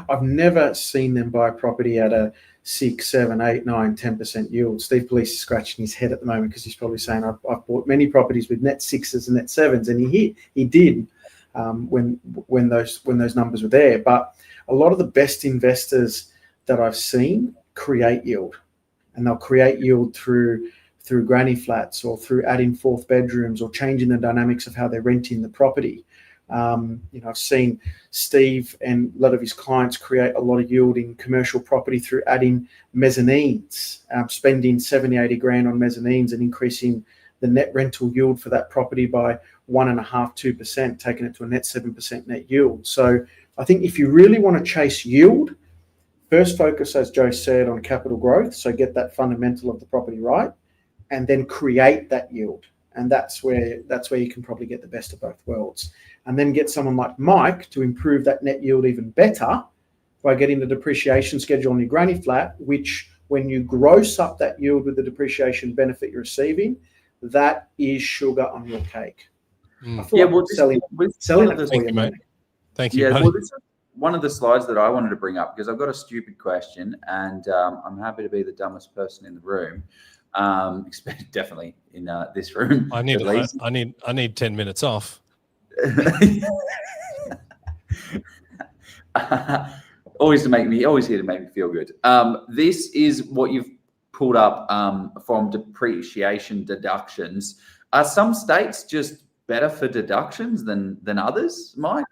I've never seen them buy property at a 6, 7, 8, 9, 10% yield. Steve Police is scratching his head at the moment because he's probably saying, I've bought many properties with net 6s and net 7s, and he did when those numbers were there. But a lot of the best investors that I've seen create yield, and they'll create yield through granny flats or through adding fourth bedrooms or changing the dynamics of how they're renting the property. I've seen Steve and a lot of his clients create a lot of yield in commercial property through adding mezzanines, spending 70, 80 grand on mezzanines and increasing the net rental yield for that property by 1.5%, 2%, taking it to a net 7% net yield. So I think if you really want to chase yield, first focus, as Joe said, on capital growth. So get that fundamental of the property right, and then create that yield. And that's where you can probably get the best of both worlds. And then get someone like Mike to improve that net yield even better by getting the depreciation schedule on your granny flat, which when you gross up that yield with the depreciation benefit you're receiving, that is sugar on your cake. I feel like selling it for you, mate. Thank you. Yeah, well, this is one of the slides that I wanted to bring up because I've got a stupid question, and I'm happy to be the dumbest person in the room. Definitely in this room. I need 10 minutes off. Always here to make me feel good. This is what you've pulled up from depreciation deductions. Are some states just better for deductions than others, Mike?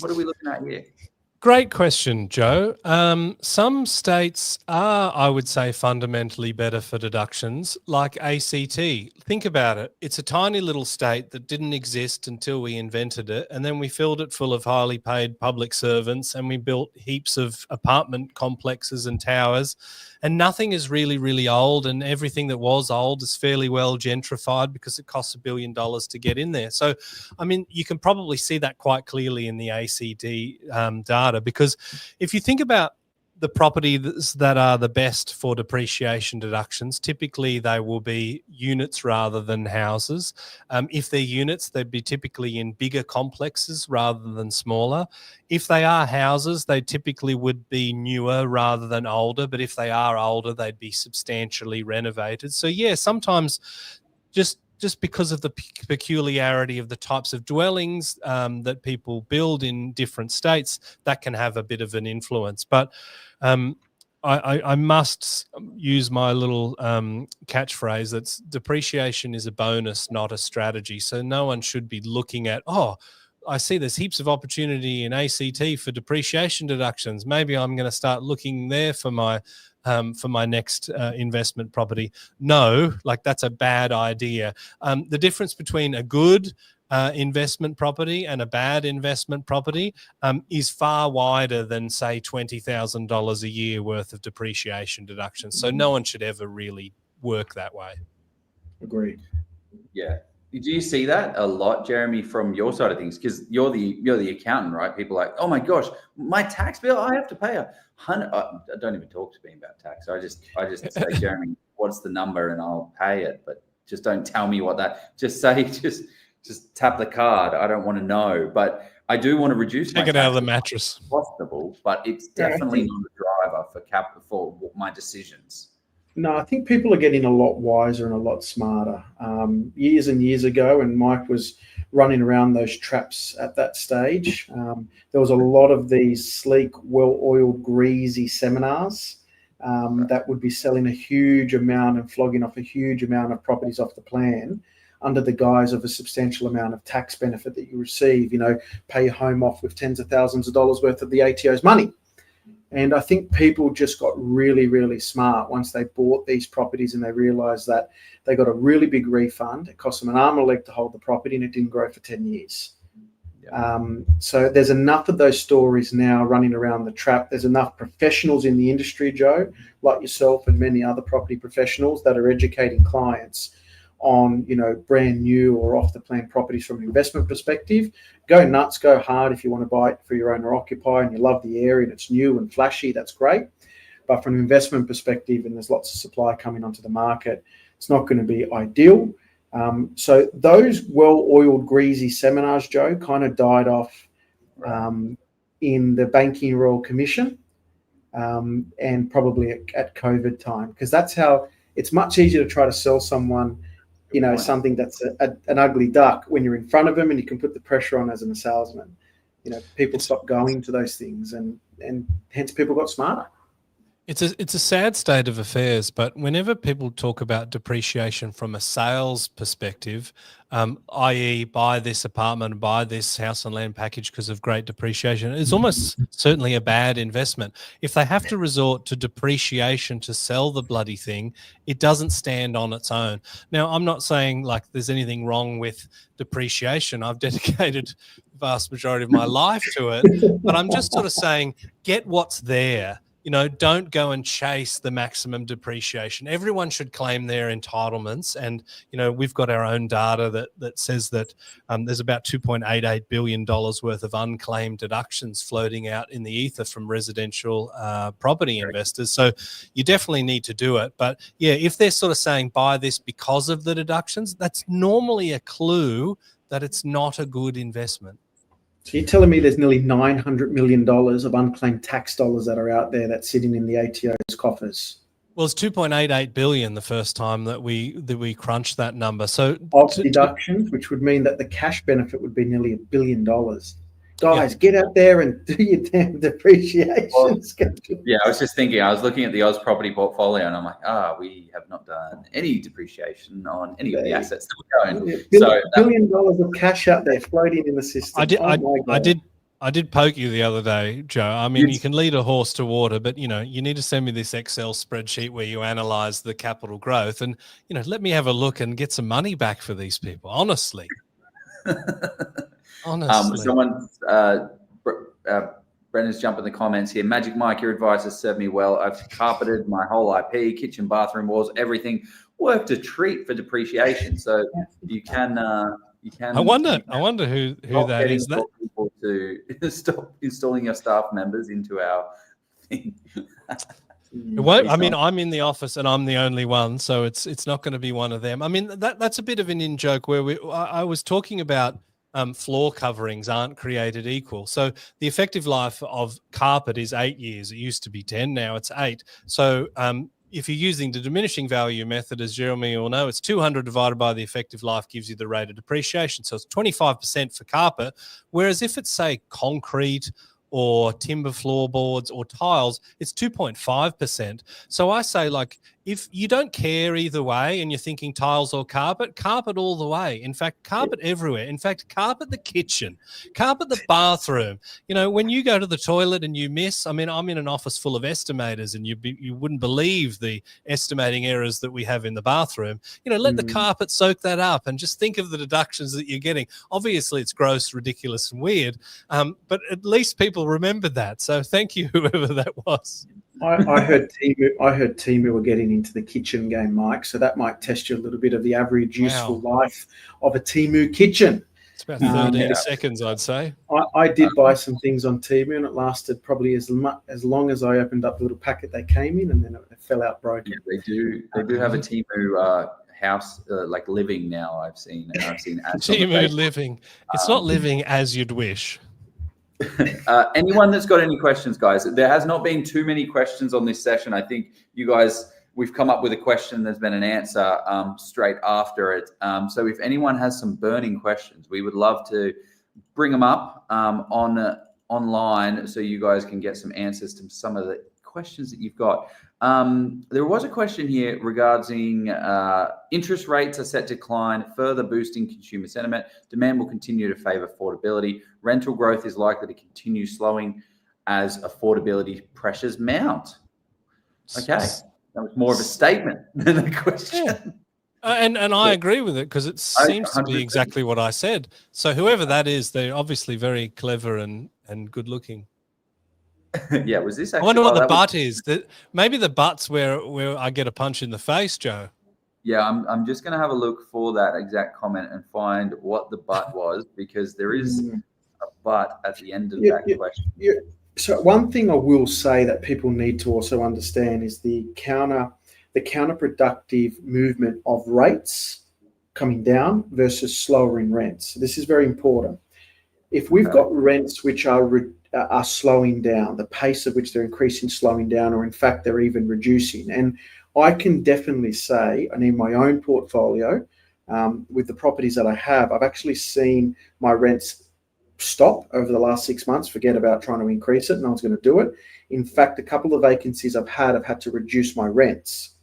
What are we looking at here? Great question, Joe. Some states are, I would say, fundamentally better for deductions, like ACT. Think about it. It's a tiny little state that didn't exist until we invented it, and then we filled it full of highly paid public servants, and we built heaps of apartment complexes and towers, and nothing is really, really old, and everything that was old is fairly well gentrified because it costs $1 billion to get in there. So, I mean, you can probably see that quite clearly in the ACD data. Because if you think about the properties that are the best for depreciation deductions, typically they will be units rather than houses. If they're units, they'd be typically in bigger complexes rather than smaller. If they are houses, they typically would be newer rather than older. But if they are older, they'd be substantially renovated. So yeah, sometimes just because of the peculiarity of the types of dwellings that people build in different states, that can have a bit of an influence. But I must use my little catchphrase that's depreciation is a bonus, not a strategy. So no one should be looking at, I see there's heaps of opportunity in ACT for depreciation deductions. Maybe I'm going to start looking there for my next investment property. No, like that's a bad idea. The difference between a good investment property and a bad investment property is far wider than, say, $20,000 a year worth of depreciation deductions. So no one should ever really work that way. Agreed. Yeah. Do you see that a lot, Jeremy, from your side of things? Because you're the accountant, right? People are like, oh my gosh, my tax bill, I have to pay $100. I don't even talk to me about tax. I just say, Jeremy, what's the number, and I'll pay it. But just don't tell me what that. Just say, just tap the card. I don't want to know, but I do want to reduce. Take it out of the mattress. Possible, but it's definitely not a driver for my decisions. No, I think people are getting a lot wiser and a lot smarter. Years and years ago, when Mike was running around those traps at that stage, there was a lot of these sleek, well-oiled, greasy seminars that would be selling a huge amount and flogging off a huge amount of properties off the plan under the guise of a substantial amount of tax benefit that you receive. Pay your home off with tens of thousands of dollars worth of the ATO's money. And I think people just got really, really smart once they bought these properties and they realized that they got a really big refund. It cost them an arm and a leg to hold the property, and it didn't grow for 10 years. So there's enough of those stories now running around the trap. There's enough professionals in the industry, Joe, like yourself and many other property professionals, that are educating clients on, brand new or off the plan properties from an investment perspective. Go nuts, go hard if you want to buy it for your owner occupier and you love the area and it's new and flashy, that's great. But from an investment perspective, and there's lots of supply coming onto the market, it's not going to be ideal. So those well-oiled, greasy seminars, Joe, kind of died off in the Banking Royal Commission and probably at COVID time, because that's how it's much easier to try to sell someone something that's an ugly duck when you're in front of them and you can put the pressure on as a salesman. People stopped going to those things and hence people got smarter. It's a sad state of affairs, but whenever people talk about depreciation from a sales perspective, i.e. buy this apartment, buy this house and land package because of great depreciation, it's almost certainly a bad investment. If they have to resort to depreciation to sell the bloody thing, it doesn't stand on its own. Now, I'm not saying like there's anything wrong with depreciation. I've dedicated the vast majority of my life to it, but I'm just sort of saying, get what's there. Don't go and chase the maximum depreciation. Everyone should claim their entitlements. And, we've got our own data that says that there's about $2.88 billion worth of unclaimed deductions floating out in the ether from residential property investors. So you definitely need to do it. But yeah, if they're sort of saying buy this because of the deductions, that's normally a clue that it's not a good investment. So you're telling me there's nearly $900 million of unclaimed tax dollars that are out there that's sitting in the ATO's coffers? Well, it's 2.88 billion the first time that we crunched that number. So of deductions, which would mean that the cash benefit would be nearly $1 billion. Guys, get out there and do your damn depreciation schedule. Yeah, I was just thinking, I was looking at the Oz property portfolio and I'm like, we have not done any depreciation on any of the assets that we're going. $1 billion of cash out there floating in the system. I did poke you the other day, Joe. I mean, you can lead a horse to water, but you need to send me this Excel spreadsheet where you analyze the capital growth and, let me have a look and get some money back for these people. Honestly. Someone, Brendan's jumping in the comments here. Magic Mike, your advice has served me well. I've carpeted my whole IP, kitchen, bathroom walls, everything. Worked a treat for depreciation. So you can. I wonder who that is. That people to stop installing your staff members into our thing. It won't. I mean, I'm in the office and I'm the only one, so it's not going to be one of them. I mean, that's a bit of an in joke where I was talking about floor coverings aren't created equal. So the effective life of carpet is 8 years. It used to be 10, now it's 8. So if you're using the diminishing value method, as Jeremy will know, it's 200 divided by the effective life gives you the rate of depreciation. So it's 25% for carpet. Whereas if it's, say, concrete or timber floorboards or tiles, it's 2.5%. So I say, like, if you don't care either way and you're thinking tiles or carpet all the way. In fact, carpet everywhere. In fact, carpet the kitchen, carpet the bathroom. When you go to the toilet and you miss, I mean, I'm in an office full of estimators and you wouldn't believe the estimating errors that we have in the bathroom. Let the carpet soak that up and just think of the deductions that you're getting. Obviously, it's gross, ridiculous, and weird, but at least people remember that. So thank you, whoever that was. I heard Temu were getting into the kitchen game, Mike. So that might test you a little bit of the average useful life of a Temu kitchen. It's about 13 seconds, I'd say. I did buy some things on Temu, and it lasted probably as long as I opened up the little packet they came in, and then it fell out broken. Yeah, they do have a Temu house like living now. I've seen Temu living. It's not living as you'd wish. Anyone that's got any questions, guys? There has not been too many questions on this session. I think you guys we've come up with a question. There's been an answer straight after it. So if anyone has some burning questions, we would love to bring them up online so you guys can get some answers to some of the questions that you've got. There was a question here regarding interest rates are set to decline, further boosting consumer sentiment. Demand will continue to favor affordability. Rental growth is likely to continue slowing as affordability pressures mount. Okay, that was more of a statement than a question. Yeah. And I agree with it because it seems to be exactly what I said. So whoever that is, they're obviously very clever and good looking. Yeah, was this actually? I wonder what the butt is. Maybe the butt's where I get a punch in the face, Joe. Yeah, I'm just going to have a look for that exact comment and find what the butt was, because there is a butt at the end of that question. Yeah. So one thing I will say that people need to also understand is the counterproductive movement of rates coming down versus slowing rents. This is very important. If we've got rents which are slowing down, the pace at which they're increasing, slowing down, or in fact they're even reducing, and I can definitely say, and in my own portfolio, with the properties that I have, I've actually seen my rents stop over the last 6 months. Forget about trying to increase it. No one's going to do it. In fact, a couple of vacancies I've had to reduce my rents.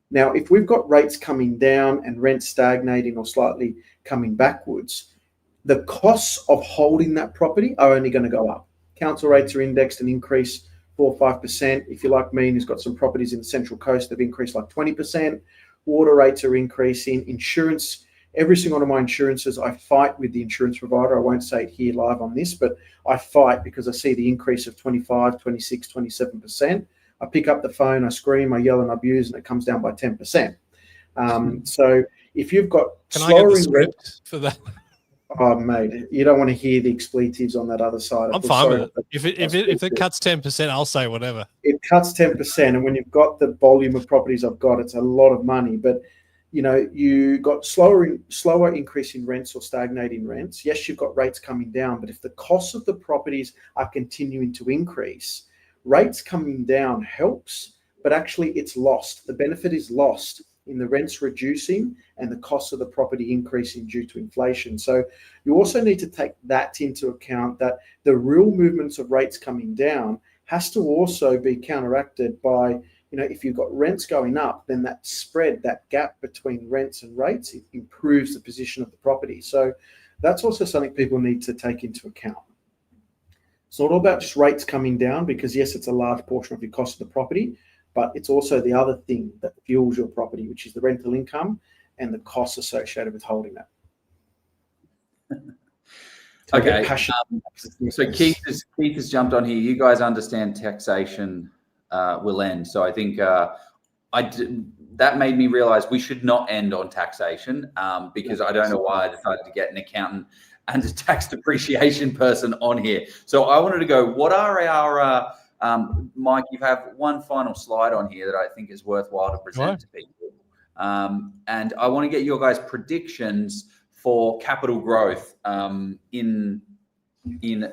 Now, if we've got rates coming down and rents stagnating or slightly coming backwards, the costs of holding that property are only going to go up. Council rates are indexed and increase 4 or 5%. If you're like me and who's got some properties in the Central Coast, they've increased like 20%. Water rates are increasing. Insurance, every single one of my insurances, I fight with the insurance provider. I won't say it here live on this, but I fight because I see the increase of 25, 26, 27%. I pick up the phone, I scream, I yell and abuse, and it comes down by 10%. So if you've got Can I get the script for that? Oh, mate, you don't want to hear the expletives on that other side. I'm fine with it. If it cuts 10%, I'll say whatever. It cuts 10%, and when you've got the volume of properties I've got, it's a lot of money. But you got slower increase in rents or stagnating rents. Yes, you've got rates coming down, but if the costs of the properties are continuing to increase, rates coming down helps, but actually it's lost. The benefit is lost in the rents reducing and the cost of the property increasing due to inflation. So you also need to take that into account, that the real movements of rates coming down has to also be counteracted by, if you've got rents going up, then that spread, that gap between rents and rates, it improves the position of the property. So that's also something people need to take into account. It's not all about just rates coming down, because yes, it's a large portion of your cost of the property, but it's also the other thing that fuels your property, which is the rental income and the costs associated with holding that. Okay. So Keith has jumped on here. You guys understand taxation will end. So I think that made me realize we should not end on taxation, because I don't know why I decided to get an accountant and a tax depreciation person on here. So I wanted to go, what are our Mike, you have one final slide on here that I think is worthwhile to present to people. And I want to get your guys' predictions for capital growth in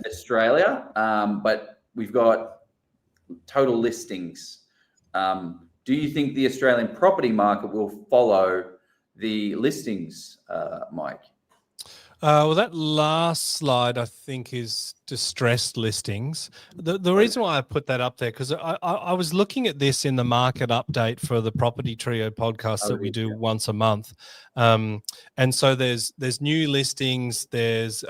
Australia. But we've got total listings. Do you think the Australian property market will follow the listings, Mike? Well, that last slide, I think, is distressed listings. The reason why I put that up there, because I was looking at this in the market update for the Property Trio podcast that we do once a month. And so there's new listings, there's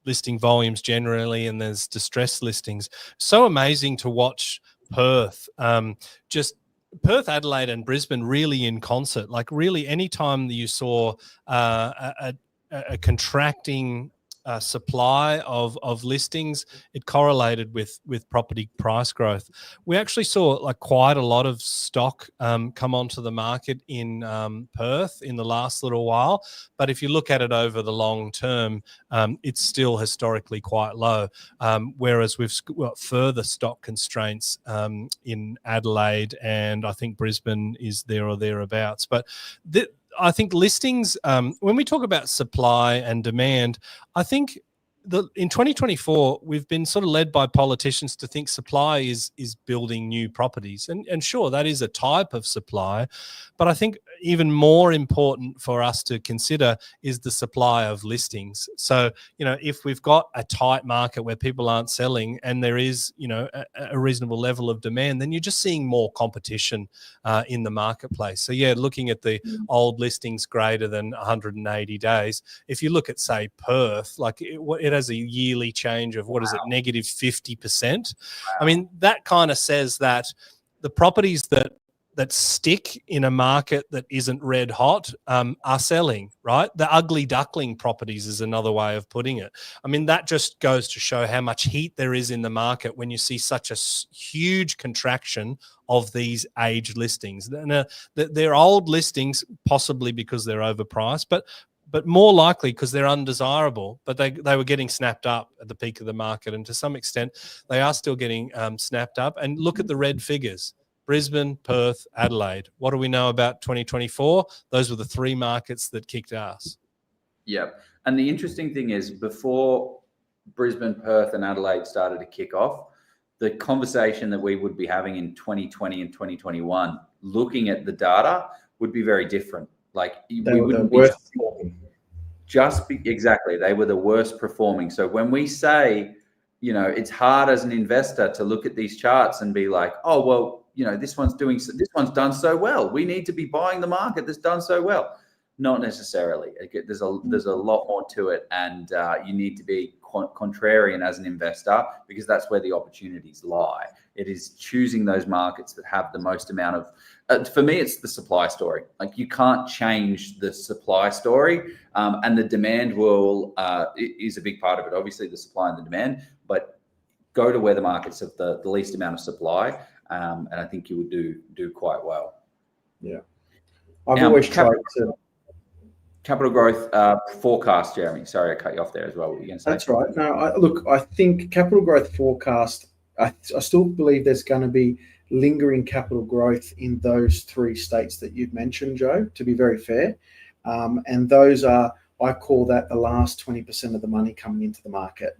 listing volumes generally, and there's distressed listings. So amazing to watch Perth, just Perth, Adelaide, and Brisbane really in concert. Like really, anytime that you saw a contracting supply of listings, it correlated with property price growth. We actually saw like quite a lot of stock come onto the market in Perth in the last little while. But if you look at it over the long term, it's still historically quite low. Whereas we've got further stock constraints in Adelaide, and I think Brisbane is there or thereabouts. But I think listings, when we talk about supply and demand, I think in 2024, we've been sort of led by politicians to think supply is building new properties, and sure, that is a type of supply, but I think even more important for us to consider is the supply of listings. So, if we've got a tight market where people aren't selling and there is, a reasonable level of demand, then you're just seeing more competition in the marketplace. So yeah, looking at the old listings greater than 180 days, if you look at, say, Perth, like it has a yearly change of, what is it, negative 50%. I mean, that kind of says that the properties that stick in a market that isn't red hot are selling, right? The ugly duckling properties is another way of putting it. I mean, that just goes to show how much heat there is in the market when you see such a huge contraction of these aged listings. They're old listings, possibly because they're overpriced, but more likely because they're undesirable, but they were getting snapped up at the peak of the market. And to some extent, they are still getting snapped up. And look at the red figures: Brisbane, Perth, Adelaide. What do we know about 2024? Those were the three markets that kicked ass. Yep. And the interesting thing is, before Brisbane, Perth, and Adelaide started to kick off, the conversation that we would be having in 2020 and 2021, looking at the data, would be very different. Like, we wouldn't be exactly. They were the worst performing. So when we say, it's hard as an investor to look at these charts and be like, oh, well, this one's done so well, we need to be buying the market that's done so well. Not necessarily. There's a lot more to it, and you need to be contrarian as an investor, because that's where the opportunities lie. It is choosing those markets that have the most amount of, for me, it's the supply story. Like, you can't change the supply story, and the demand is a big part of it. Obviously, the supply and the demand, but go to where the markets have the least amount of supply, and I think you would do quite well. Yeah, I've always tried to. Capital growth forecast, Jeremy. Sorry, I cut you off there as well. What were you going to say? That's right. No, I think capital growth forecast, I still believe there's going to be lingering capital growth in those three states that you've mentioned, Joe, to be very fair. And those are, I call that the last 20% of the money coming into the market.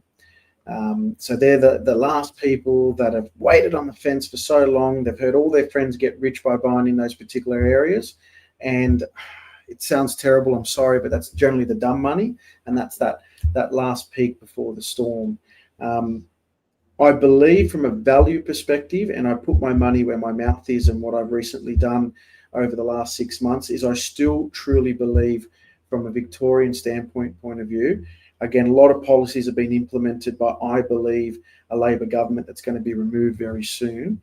So they're the last people that have waited on the fence for so long. They've heard all their friends get rich by buying in those particular areas. And it sounds terrible, I'm sorry, but that's generally the dumb money. And that's that last peak before the storm. I believe, from a value perspective, and I put my money where my mouth is, and what I've recently done over the last 6 months is, I still truly believe, from a Victorian point of view, again, a lot of policies have been implemented by, I believe, a Labor government that's going to be removed very soon,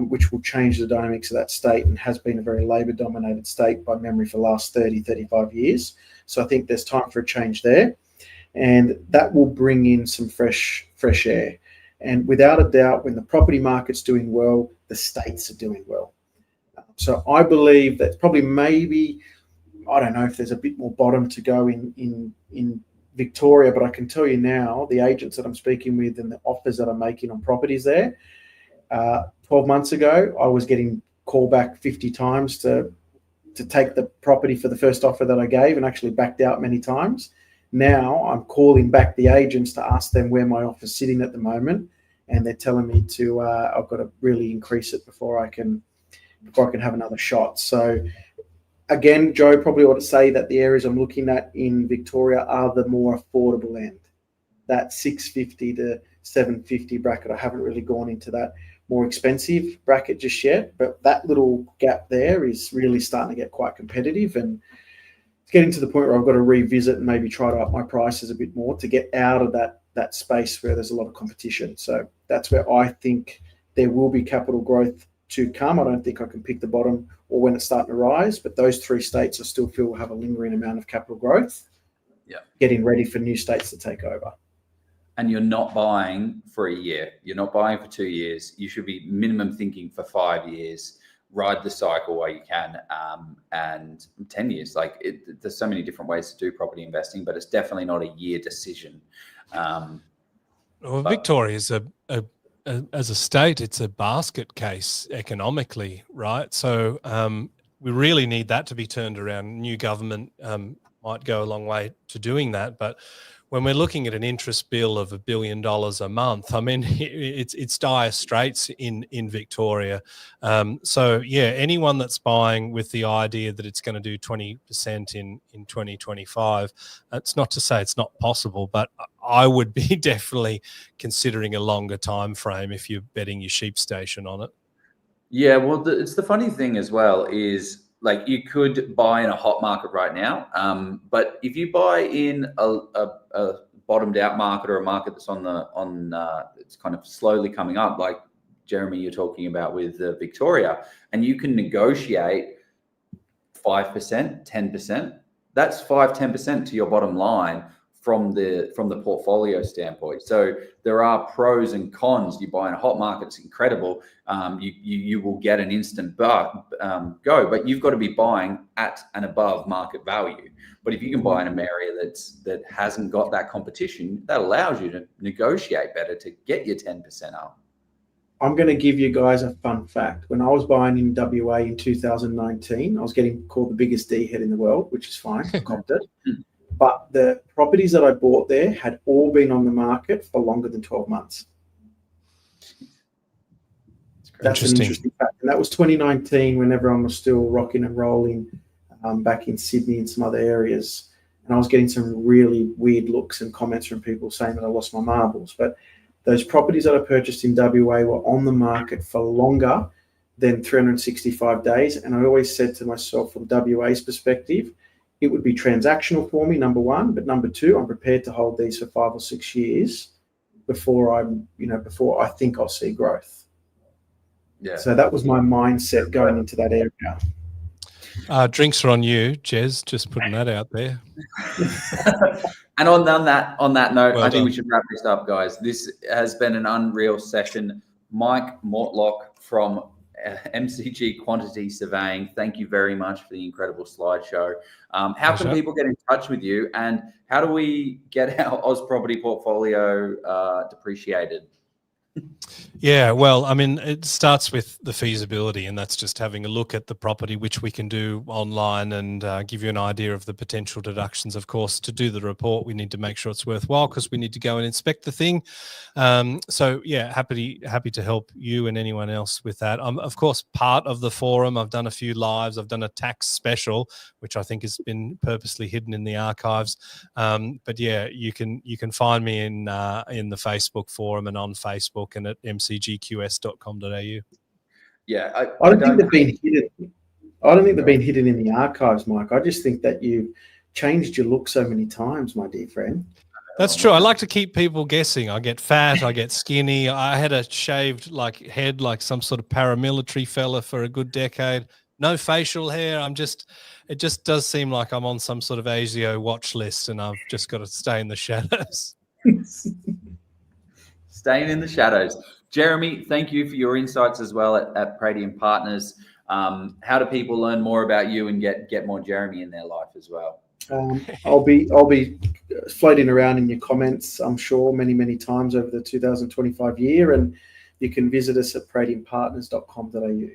which will change the dynamics of that state, and has been a very Labor-dominated state by memory for the last 30, 35 years. So I think there's time for a change there, and that will bring in some fresh air. And without a doubt, when the property market's doing well, the states are doing well. So I believe that probably, maybe, I don't know if there's a bit more bottom to go in Victoria, but I can tell you now, the agents that I'm speaking with and the offers that I'm making on properties there, 12 months ago, I was getting called back 50 times to take the property for the first offer that I gave, and actually backed out many times. Now I'm calling back the agents to ask them where my offer's sitting at the moment, and they're telling me to I've got to really increase it before I can have another shot. So again, Joe, probably ought to say that the areas I'm looking at in Victoria are the more affordable end, that 650 to 750 bracket. I haven't really gone into that more expensive bracket just yet, but that little gap there is really starting to get quite competitive, and it's getting to the point where I've got to revisit and maybe try to up my prices a bit more to get out of that space where there's a lot of competition. So that's where I think there will be capital growth to come. I don't think I can pick the bottom or when it's starting to rise, but those three states I still feel will have a lingering amount of capital growth. Yeah, getting ready for new states to take over. And you're not buying for a year. You're not buying for 2 years. You should be minimum thinking for 5 years. Ride the cycle while you can, and 10 years. Like, there's so many different ways to do property investing, but it's definitely not a year decision. Victoria is as a state, it's a basket case economically, right? So we really need that to be turned around. New government might go a long way to doing that, but when we're looking at an interest bill of $1 billion a month, I mean, it's dire straits in Victoria. So yeah, anyone that's buying with the idea that it's going to do 20% in 2025, it's not to say it's not possible, but I would be definitely considering a longer time frame if you're betting your sheep station on it. Yeah, well, it's the funny thing as well is, like, you could buy in a hot market right now, but if you buy in a bottomed out market, or a market that's it's kind of slowly coming up, like Jeremy, you're talking about with Victoria, and you can negotiate 5%, 10%. That's 5-10% to your bottom line from the portfolio standpoint. So there are pros and cons. You buy in a hot market, it's incredible. You will get an instant go, but you've got to be buying at and above market value. But if you can buy in an area that hasn't got that competition, that allows you to negotiate better to get your 10% up. I'm going to give you guys a fun fact. When I was buying in WA in 2019, I was getting called the biggest D head in the world, which is fine. I copped it. But the properties that I bought there had all been on the market for longer than 12 months. That's an interesting fact. And that was 2019, when everyone was still rocking and rolling back in Sydney and some other areas. And I was getting some really weird looks and comments from people saying that I lost my marbles. But those properties that I purchased in WA were on the market for longer than 365 days. And I always said to myself, from WA's perspective, it would be transactional for me, number one, but number two, I'm prepared to hold these for 5 or 6 years before I think I'll see growth. Yeah. So that was my mindset going into that area. Drinks are on you, Jez. Just putting that out there. And on that note, Well I think done. we should wrap this up, guys. This has been an unreal session. Mike Mortlock from MCG Quantity Surveying, thank you very much for the incredible slideshow. How can people get in touch with you, and how do we get our Oz property portfolio depreciated? Yeah, well, I mean, it starts with the feasibility, and that's just having a look at the property, which we can do online, and give you an idea of the potential deductions. Of course, to do the report, we need to make sure it's worthwhile, because we need to go and inspect the thing. So yeah, happy to help you and anyone else with that. I'm of course part of the forum. I've done a few lives. I've done a tax special, which I think has been purposely hidden in the archives. But yeah, you can find me in the Facebook forum and on Facebook and at mcgqs.com.au. Yeah, I don't think they've been hidden. I don't think they've been hidden in the archives, Mike. I just think that you've changed your look so many times, my dear friend. That's true. I like to keep people guessing. I get fat, I get skinny. I had a shaved head like some sort of paramilitary fella for a good decade. No facial hair. It just does seem like I'm on some sort of ASIO watch list, and I've just got to stay in the shadows. Staying in the shadows. Jeremy, thank you for your insights as well at Pradium Partners. How do people learn more about you and get more Jeremy in their life as well? I'll be floating around in your comments, I'm sure, many times over the 2025 year, and you can visit us at pradiumpartners.com.au.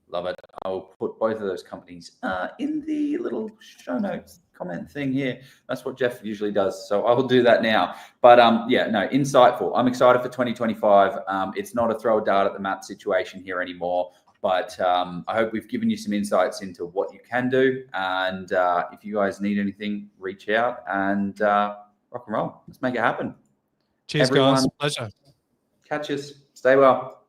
Love it. I'll put both of those companies in the little show notes comment thing here. That's what Jeff usually does, so I will do that now. But yeah, no, insightful. I'm excited for 2025. It's not a throw a dart at the map situation here anymore, but I hope we've given you some insights into what you can do. And if you guys need anything, reach out and rock and roll. Let's make it happen. Cheers, everyone. guys. Pleasure. Catch us. Stay well.